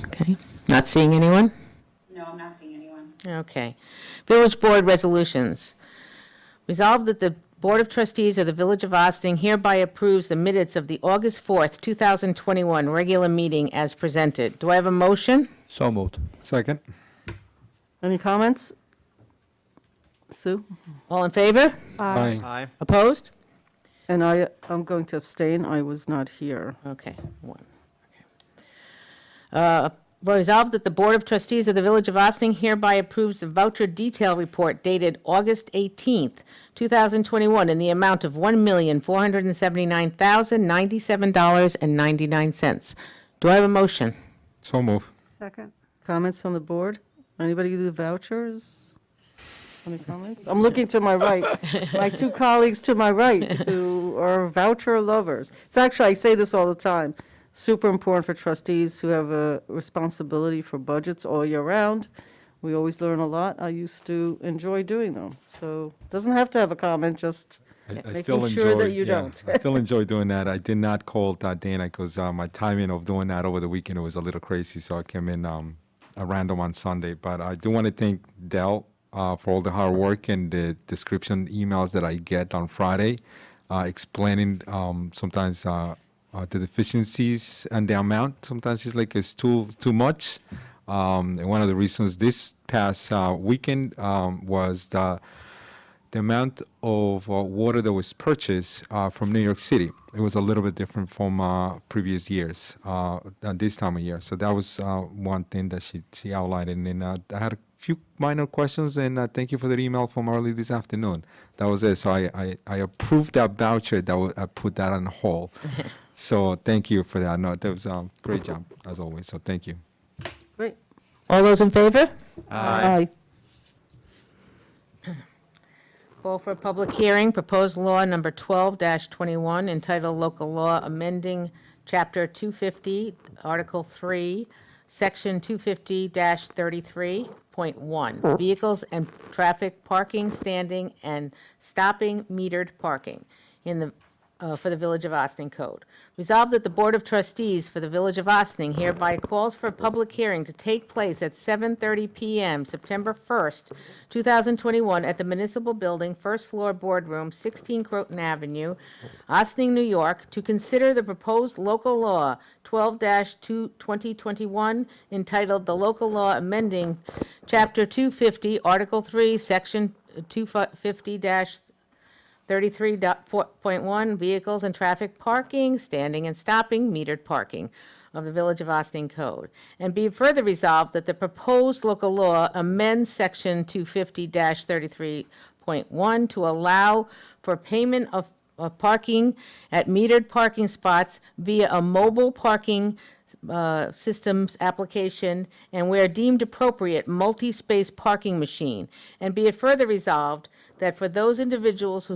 Okay. Not seeing anyone? No, I'm not seeing anyone. Okay. Village Board resolutions. Resolved that the Board of Trustees of the Village of Ossining hereby approves the minutes of the August 4th, 2021 regular meeting as presented. Do I have a motion? So moved. Second. Any comments? Sue? All in favor? Aye. Opposed? And I'm going to abstain. I was not here. Okay, one. Resolved that the Board of Trustees of the Village of Ossining hereby approves the voucher detail report dated August 18th, 2021, in the amount of $1,479,097.99. Do I have a motion? So move. Second. Comments from the board? Anybody do vouchers? Any comments? I'm looking to my right. My 2 colleagues to my right who are voucher lovers. It's actually, I say this all the time, super important for trustees who have a responsibility for budgets all year round. We always learn a lot. I used to enjoy doing them. So it doesn't have to have a comment, just I making still sure enjoy, that you yeah, don't. I still enjoy doing that. I did not call Dana because my timing of doing that over the weekend was a little crazy, so I came in a random on Sunday. But I do want to thank Dell for all the hard work and the description emails that I get on Friday, explaining sometimes the deficiencies and the amount. Sometimes it's like it's too much. And one of the reasons this past weekend was the amount of water that was purchased from New York City. It was a little bit different from previous years at this time of year. So that was one thing that she outlined. And then I had a few minor questions, and thank you for the email from early this afternoon. That was it. So I approved that voucher. I put that on hold. So thank you for that. No, that was a great job, as always. So thank you. Great. All those in favor? Aye. Call for a public hearing, proposed law number 12-21, entitled Local Law Amending Chapter 250, Article 3, Section 250-33.1, Vehicles and Traffic Parking, Standing, and Stopping Metered Parking in the for the Village of Ossining Code. Resolved that the Board of Trustees for the Village of Ossining hereby calls for a public hearing to take place at 7:30 p.m. September 1st, 2021, at the Municipal Building, first floor boardroom, 16 Croton Avenue, Ossining, New York, to consider the proposed local law 12-2021 entitled The Local Law Amending Chapter 250, Article 3, Section 250-33.1, Vehicles and Traffic Parking, Standing and Stopping, Metered Parking of the Village of Ossining Code. And be further resolved that the proposed local law amends Section 250-33.1 to allow for payment of parking at metered parking spots via a mobile parking systems application, and where deemed appropriate, multi-space parking machine. And be it further resolved that for those individuals who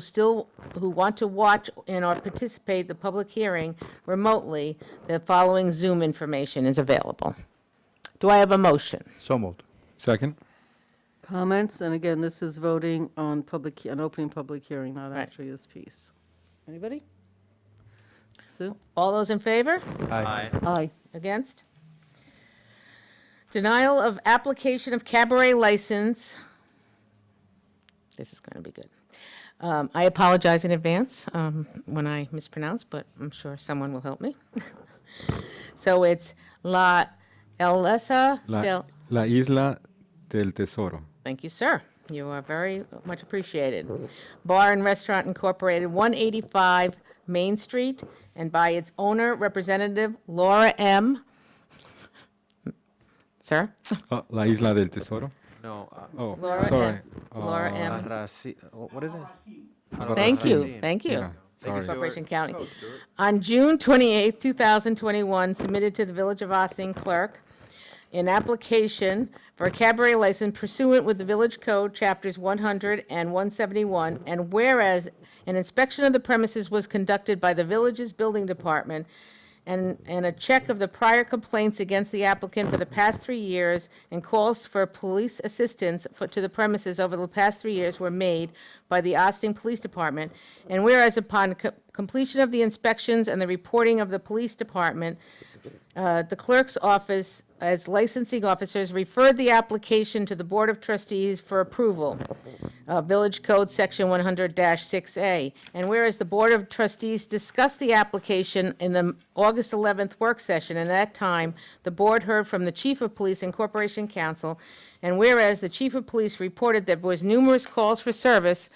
want to watch and or participate in the public hearing remotely, the following Zoom information is available. Do I have a motion? So moved. Second. Comments? And again, this is voting on an opening public hearing, not Right. actually this piece. Anybody? Sue? All those in favor? Aye. Against? Denial of application of cabaret license. This is going to be good. I apologize in advance when I mispronounce, but I'm sure someone will help me. So it's La Isla del... La Isla del Tesoro. Thank you, sir. You are very much appreciated. Bar and Restaurant Incorporated, 185 Main Street, and by its owner, Representative Laura M. Sir? La Isla del Tesoro. No, Laura sorry. M. Laura M. what is it? Thank you, thank you. Yeah, sorry. Corporation County. On June 28th, 2021, submitted to the Village of Ossining clerk an application for a cabaret license pursuant with the Village Code, Chapters 100 and 171, and whereas an inspection of the premises was conducted by the village's building department, and a check of the prior complaints against the applicant for the past 3 years and calls for police assistance to the premises over the past 3 years were made by the Ossining Police Department. And whereas upon completion of the inspections and the reporting of the police department, the clerk's office, as licensing officers, referred the application to the Board of Trustees for approval, Village Code Section 100-6A. And whereas the Board of Trustees discussed the application in the August 11th work session, and at that time, the board heard from the Chief of Police and Corporation Counsel, and whereas the Chief of Police reported there was numerous calls for service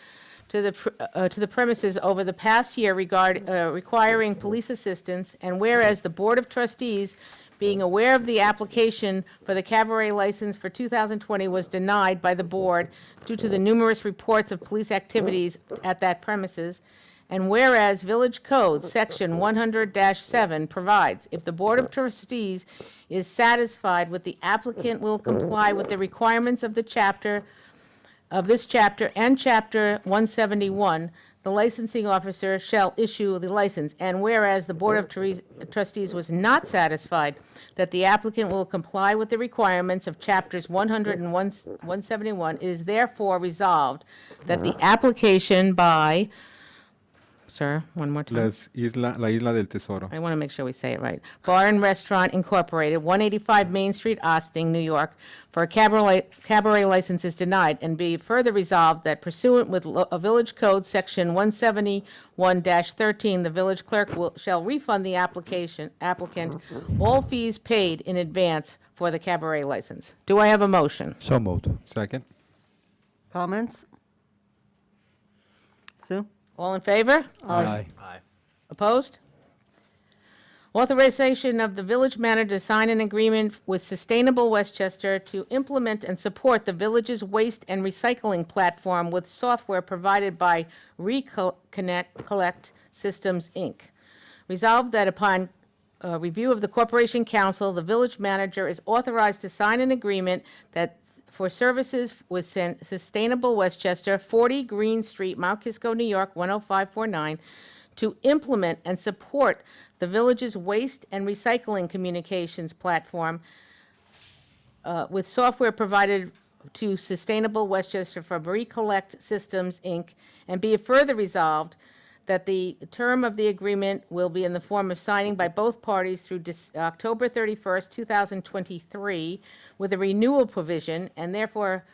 to the premises over the past year requiring police assistance, and whereas the Board of Trustees, being aware of the application for the cabaret license for 2020 was denied by the board due to the numerous reports of police activities at that premises, and whereas Village Code, Section 100-7 provides, if the Board of Trustees is satisfied with the applicant will comply with the requirements of this chapter and Chapter 171, the licensing officer shall issue the license. And whereas the Board of Trustees was not satisfied that the applicant will comply with the requirements of Chapters 100 and 171, it is therefore resolved that the application by, sir, one more time. La Isla del Tesoro. I want to make sure we say it right. Bar and Restaurant Incorporated, 185 Main Street, Ossining, New York, for a cabaret license is denied, and be further resolved that pursuant with a Village Code, Section 171-13, the village clerk shall refund the applicant all fees paid in advance for the cabaret license. Do I have a motion? So moved. Second. Comments? Sue? All in favor? Aye. Opposed? Authorization of the village manager to sign an agreement with Sustainable Westchester to implement and support the village's waste and recycling platform with software provided by Collect Systems, Inc. Resolved that upon review of the Corporation Council, the village manager is authorized to sign an agreement that for services with Sustainable Westchester, 40 Green Street, Mount Kisco, New York, 10549, to implement and support the village's waste and recycling communications platform with software provided to Sustainable Westchester for Collect Systems, Inc., and be it further resolved that the term of the agreement will be in the form of signing by both parties through October 31st, 2023, with a renewal provision, and therefore,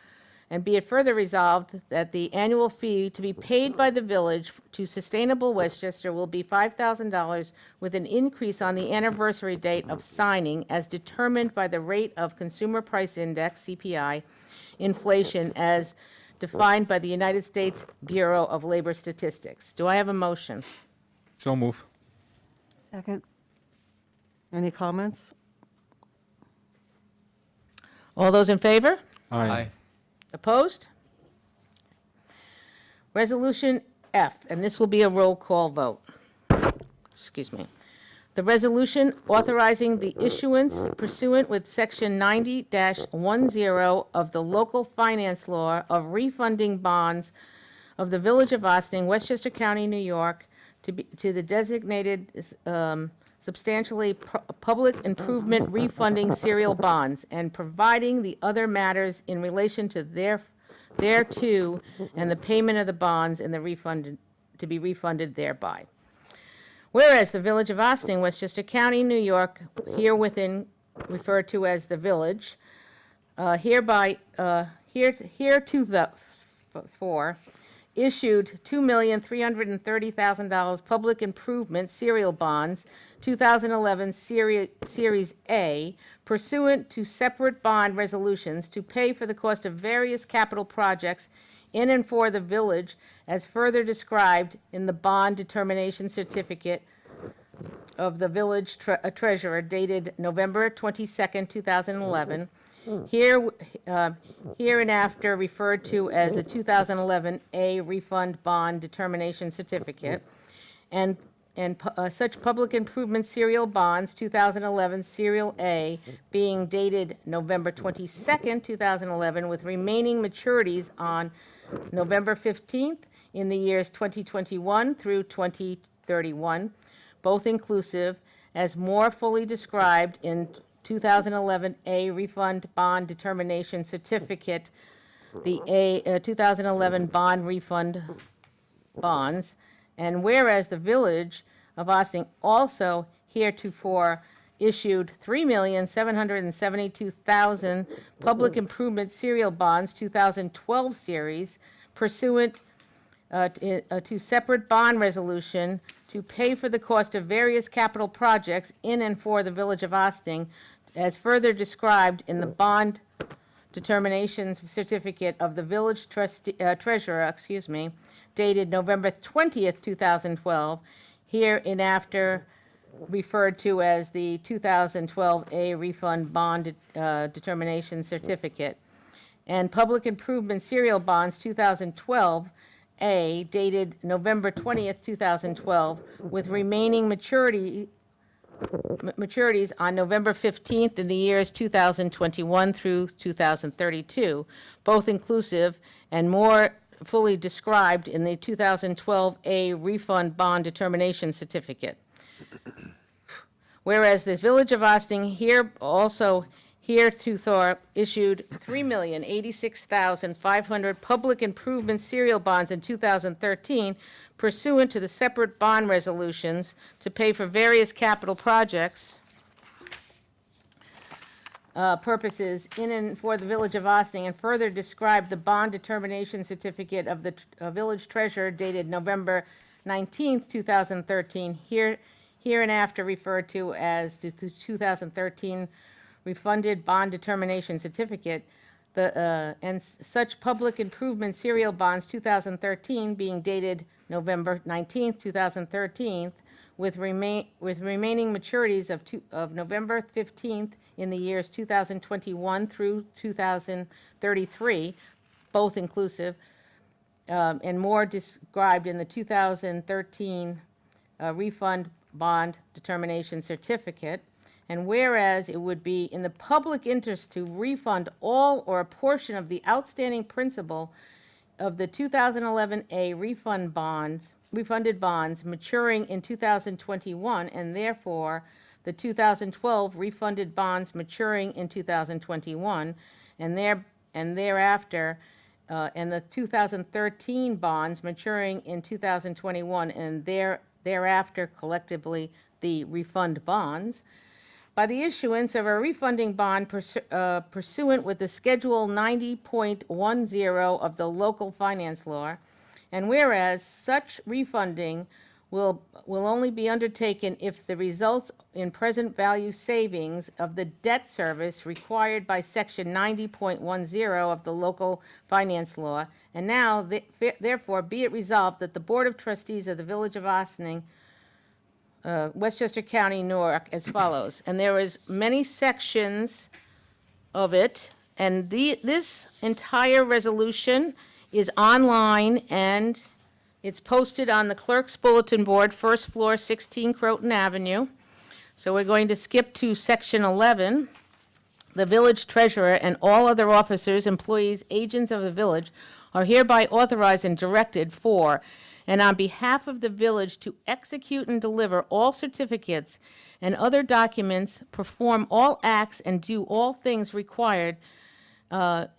and be it further resolved that the annual fee to be paid by the village to Sustainable Westchester will be $5,000 with an increase on the anniversary date of signing as determined by the rate of Consumer Price Index, CPI, inflation as defined by the United States Bureau of Labor Statistics. Do I have a motion? So move. Second. Any comments? All those in favor? Aye. Opposed? Resolution F, and this will be a roll call vote. Excuse me. The resolution authorizing the issuance pursuant with Section 90-10 of the local finance law of refunding bonds of the Village of Ossining, Westchester County, New York, to the designated substantially public improvement refunding serial bonds, and providing the other matters in relation to thereto, and the payment of the bonds and the refunded, to be refunded thereby. Whereas the Village of Ossining, Westchester County, New York, herewithin referred to as the Village, heretofore issued $2,330,000 public improvement serial bonds, 2011 Series A, pursuant to separate bond resolutions to pay for the cost of various capital projects in and for the village, as further described in the bond determination certificate of the village treasurer dated November 22nd, 2011, here, hereinafter referred to as the 2011 A Refund Bond Determination Certificate, and such public improvement serial bonds, 2011 Serial A, being dated November 22nd, 2011, with remaining maturities on November 15th in the years 2021 through 2031, both inclusive, as more fully described in 2011 A Refund Bond Determination Certificate, the 2011 Bond Refund Bonds, and whereas the Village of Ossining also heretofore issued 3,772,000 public improvement serial bonds, 2012 series, pursuant to separate bond resolution to pay for the cost of various capital projects in and for the Village of Ossining, as further described in the bond determination certificate of the village treasurer, dated November 20th, 2012, hereinafter referred to as the 2012 A Refund Bond Determination Certificate, and Public Improvement Serial Bonds 2012 A, dated November 20th, 2012, with remaining maturities on November 15th in the years 2021 through 2032, both inclusive and more fully described in the 2012 A Refund Bond Determination Certificate. Whereas the Village of Ossining heretofore issued 3,086,500 public improvement serial bonds in 2013 pursuant to the separate bond resolutions to pay for various capital projects purposes in and for the Village of Ossining, and further described the bond determination certificate of the village treasurer dated November 19th, 2013, hereinafter referred to as the 2013 refunded bond determination certificate, and such public improvement serial bonds 2013 being dated November 19th, 2013, with remaining maturities of November 15th in the years 2021 through 2033, both inclusive, and more described in the 2013 refund bond determination certificate. And whereas it would be in the public interest to refund all or a portion of the outstanding principal of the 2011 A refunded bonds maturing in 2021, and therefore the 2012 refunded bonds maturing in 2021, and thereafter, and the 2013 bonds maturing in 2021, and thereafter collectively the refund bonds, by the issuance of a refunding bond pursuant with the Schedule 90.10 of the local finance law, and whereas such refunding will only be undertaken if the results in present value savings of the debt service required by Section 90.10 of the local finance law, and now therefore be it resolved that the Board of Trustees of the Village of Ossining, Westchester County, Newark, as follows. And there is many sections of it, and this entire resolution is online, and it's posted on the clerk's bulletin board, first floor, 16 Croton Avenue. So we're going to skip to section 11. The village treasurer and all other officers, employees, agents of the village are hereby authorized and directed for, and on behalf of the village, to execute and deliver all certificates and other documents, perform all acts, and do all things required to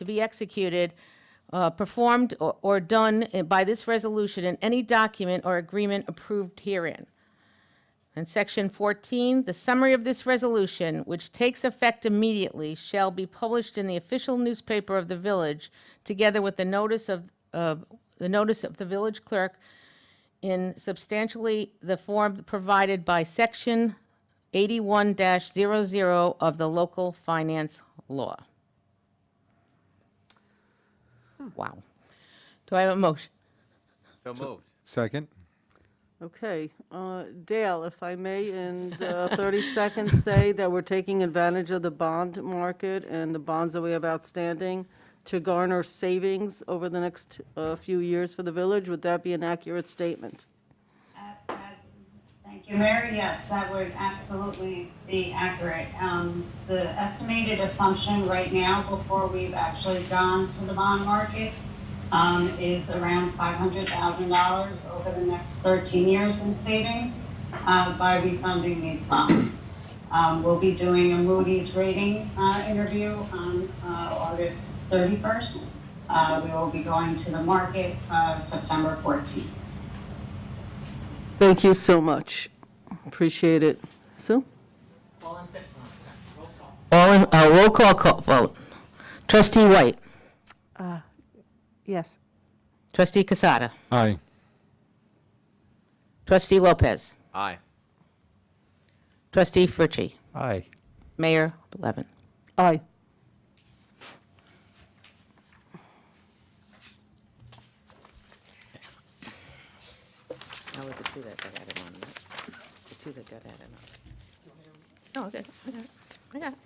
be executed, performed, or done by this resolution in any document or agreement approved herein. And Section 14, the summary of this resolution, which takes effect immediately, shall be published in the official newspaper of the village, together with the notice of the village clerk in substantially the form provided by Section 81-00 of the local finance law. Wow. Do I have a motion? So moved. Second? Okay, Dale, if I may, in 30 seconds, say that we're taking advantage of the bond market and the bonds that we have outstanding to garner savings over the next few years for the village. Would that be an accurate statement? Thank you, Mayor. Yes, that would absolutely be accurate. The estimated assumption right now, before we've actually gone to the bond market, is around $500,000 over the next 13 years in savings by refunding these bonds. We'll be doing a Moody's rating interview on August 31st. We will be going to the market September 14th. Thank you so much. Appreciate it. Sue? Roll call vote. Trustee White. Yes. Trustee Casada. Aye. Trustee Lopez. Aye. Trustee Fritchie. Aye. Mayor Levin. Aye. Now with the two that got added on, the two that got added on. Oh, okay, I got it, I got it.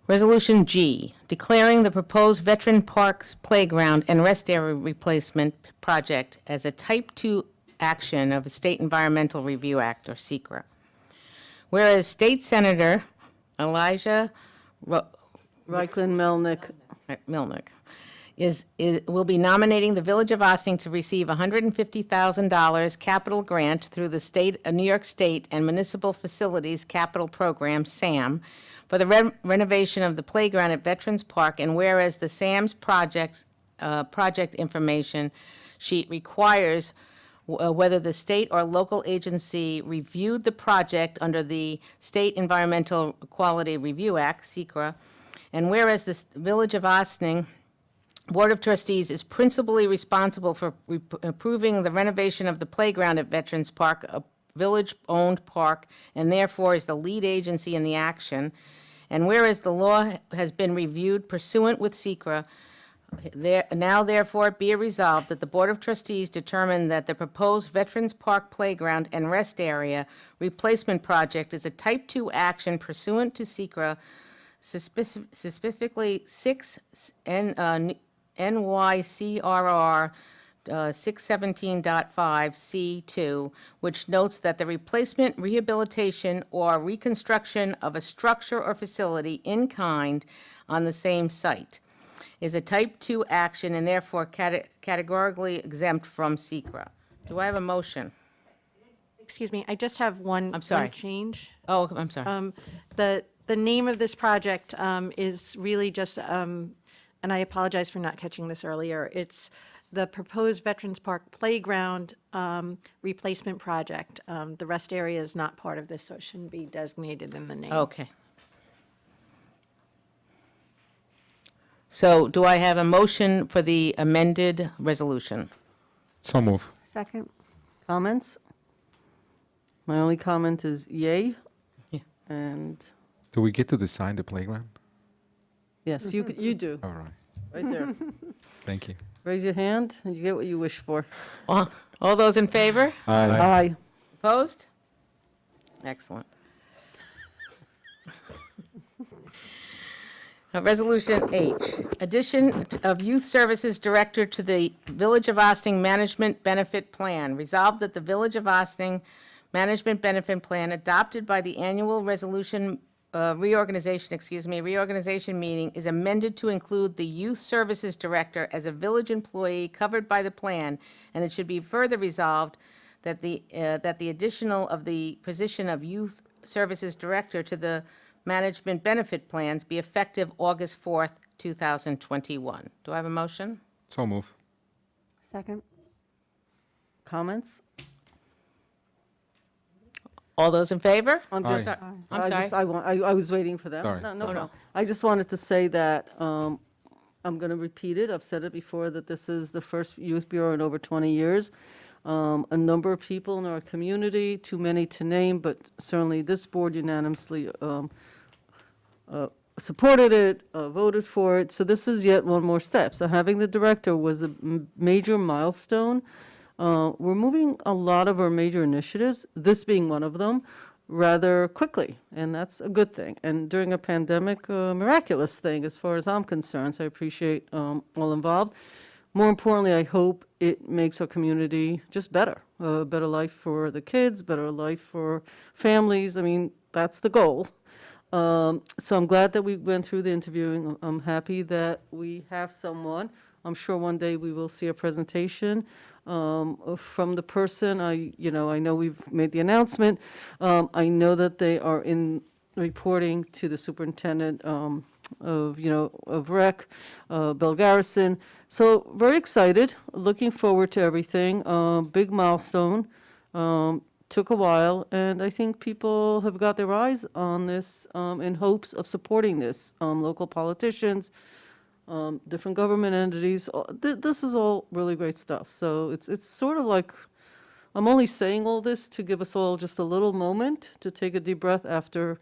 Resolution G, declaring the proposed Veteran Parks Playground and Rest Area Replacement Project as a Type 2 action of the State Environmental Review Act, or SECRA. Whereas State Senator Elijah Reichlin-Melnick. Milnick will be nominating the Village of Ossining to receive $150,000 capital grant through the New York State and Municipal Facilities Capital Program, SAM, for the renovation of the playground at Veterans Park, and whereas the SAM's project information sheet requires whether the state or local agency reviewed the project under the State Environmental Quality Review Act, SECRA, and whereas the Village of Ossining Board of Trustees is principally responsible for approving the renovation of the playground at Veterans Park, a village-owned park, and therefore is the lead agency in the action. And whereas the law has been reviewed pursuant with SECRA, now therefore be it resolved that the Board of Trustees determine that the proposed Veterans Park Playground and Rest Area Replacement Project is a Type 2 action pursuant to SECRA, specifically 6 NYCRR 617.5 C2, which notes that the replacement, rehabilitation, or reconstruction of a structure or facility in kind on the same site is a Type 2 action and therefore categorically exempt from SECRA. Do I have a motion? Excuse me, I just have one. I'm sorry. One change. Oh, I'm sorry. The name of this project is really just, and I apologize for not catching this earlier, it's the proposed Veterans Park Playground Replacement Project. The rest area is not part of this, so it shouldn't be designated in the name. Okay. So do I have a motion for the amended resolution? So move. Second. Comments? My only comment is yay. Yeah. And Do we get to design the playground? yes, you do, All right. right there. Thank you. Raise your hand and you get what you wish for. All those in favor? Aye. Opposed? Excellent. Resolution H, addition of Youth Services Director to the Village of Ossining Management Benefit Plan. Resolved that the Village of Ossining Management Benefit Plan adopted by the annual reorganization meeting is amended to include the Youth Services Director as a village employee covered by the plan, and it should be further resolved that the additional of the position of Youth Services Director to the Management Benefit Plans be effective August 4th, 2021. Do I have a motion? So move. Second. Comments? All those in favor? I'm Aye. just- I'm I sorry. just- I was waiting for that. Sorry. No, Oh, no. no. I just wanted to say that I'm going to repeat it. I've said it before, that this is the first youth bureau in over 20 years. A number of people in our community, too many to name, but certainly this board unanimously supported it, voted for it. So this is yet one more step. So having the director was a major milestone. We're moving a lot of our major initiatives, this being one of them, rather quickly, and that's a good thing. And during a pandemic, a miraculous thing as far as I'm concerned, so I appreciate all involved. More importantly, I hope it makes our community just better, a better life for the kids, better life for families. I mean, that's the goal. So I'm glad that we went through the interviewing. I'm happy that we have someone. I'm sure one day we will see a presentation from the person. I know we've made the announcement. I know that they are in reporting to the superintendent of rec, Bill Garrison. So very excited, looking forward to everything. Big milestone. Took a while, and I think people have got their eyes on this in hopes of supporting this. Local politicians, different government entities. This is all really great stuff. So it's sort of like, I'm only saying all this to give us all just a little moment to take a deep breath after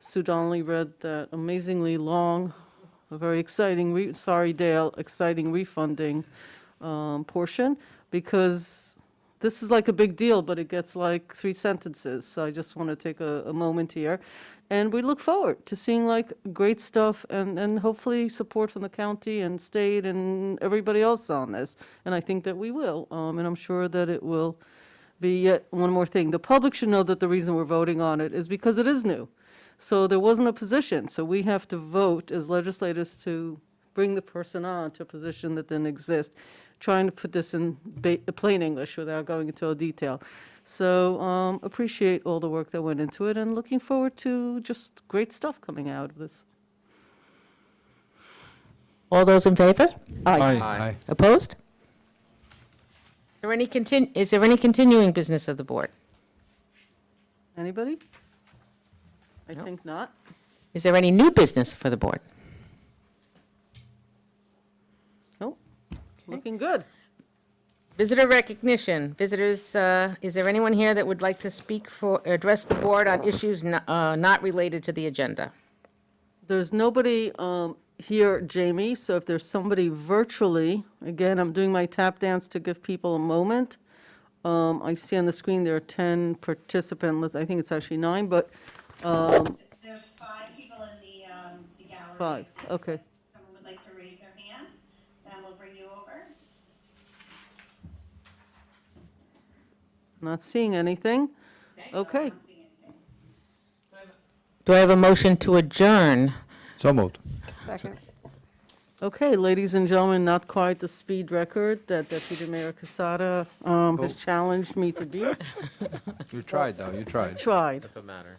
Sue Donnelly read that amazingly long, a very exciting, exciting refunding portion, because this is like a big deal, but it gets like 3 sentences. So I just want to take a moment here. And we look forward to seeing like great stuff and hopefully support from the county and state and everybody else on this. And I think that we will. And I'm sure that it will be yet one more thing. The public should know that the reason we're voting on it is because it is new. So there wasn't a position. So we have to vote as legislators to bring the person on to a position that didn't exist. Trying to put this in plain English without going into detail. So appreciate all the work that went into it and looking forward to just great stuff coming out of this. All those in favor? Aye. Opposed? Is there any continuing business of the board? Anybody? I think not. Is there any new business for the board? Nope. Looking good. Visitor recognition. Visitors, is there anyone here that would like to address the board on issues not related to the agenda? There's nobody here, Jamie, so if there's somebody virtually, again, I'm doing my tap dance to give people a moment. I see on the screen there are 10 participants. I think it's actually 9, but There's 5 people in the gallery. 5, okay. If someone would like to raise their hand, then we'll bring you over. Not seeing anything. Okay. Do I have a motion to adjourn? So moved. Okay, ladies and gentlemen, not quite the speed record that Deputy Mayor Casada has challenged me to beat. You tried, though, you tried. Tried. Doesn't matter.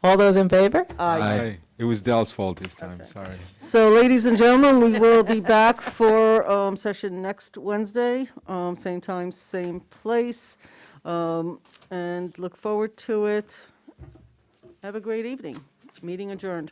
All those in favor? Aye. It was Dell's fault this time, sorry. So, ladies and gentlemen, we will be back for session next Wednesday, same time, same place, and look forward to it. Have a great evening. Meeting adjourned.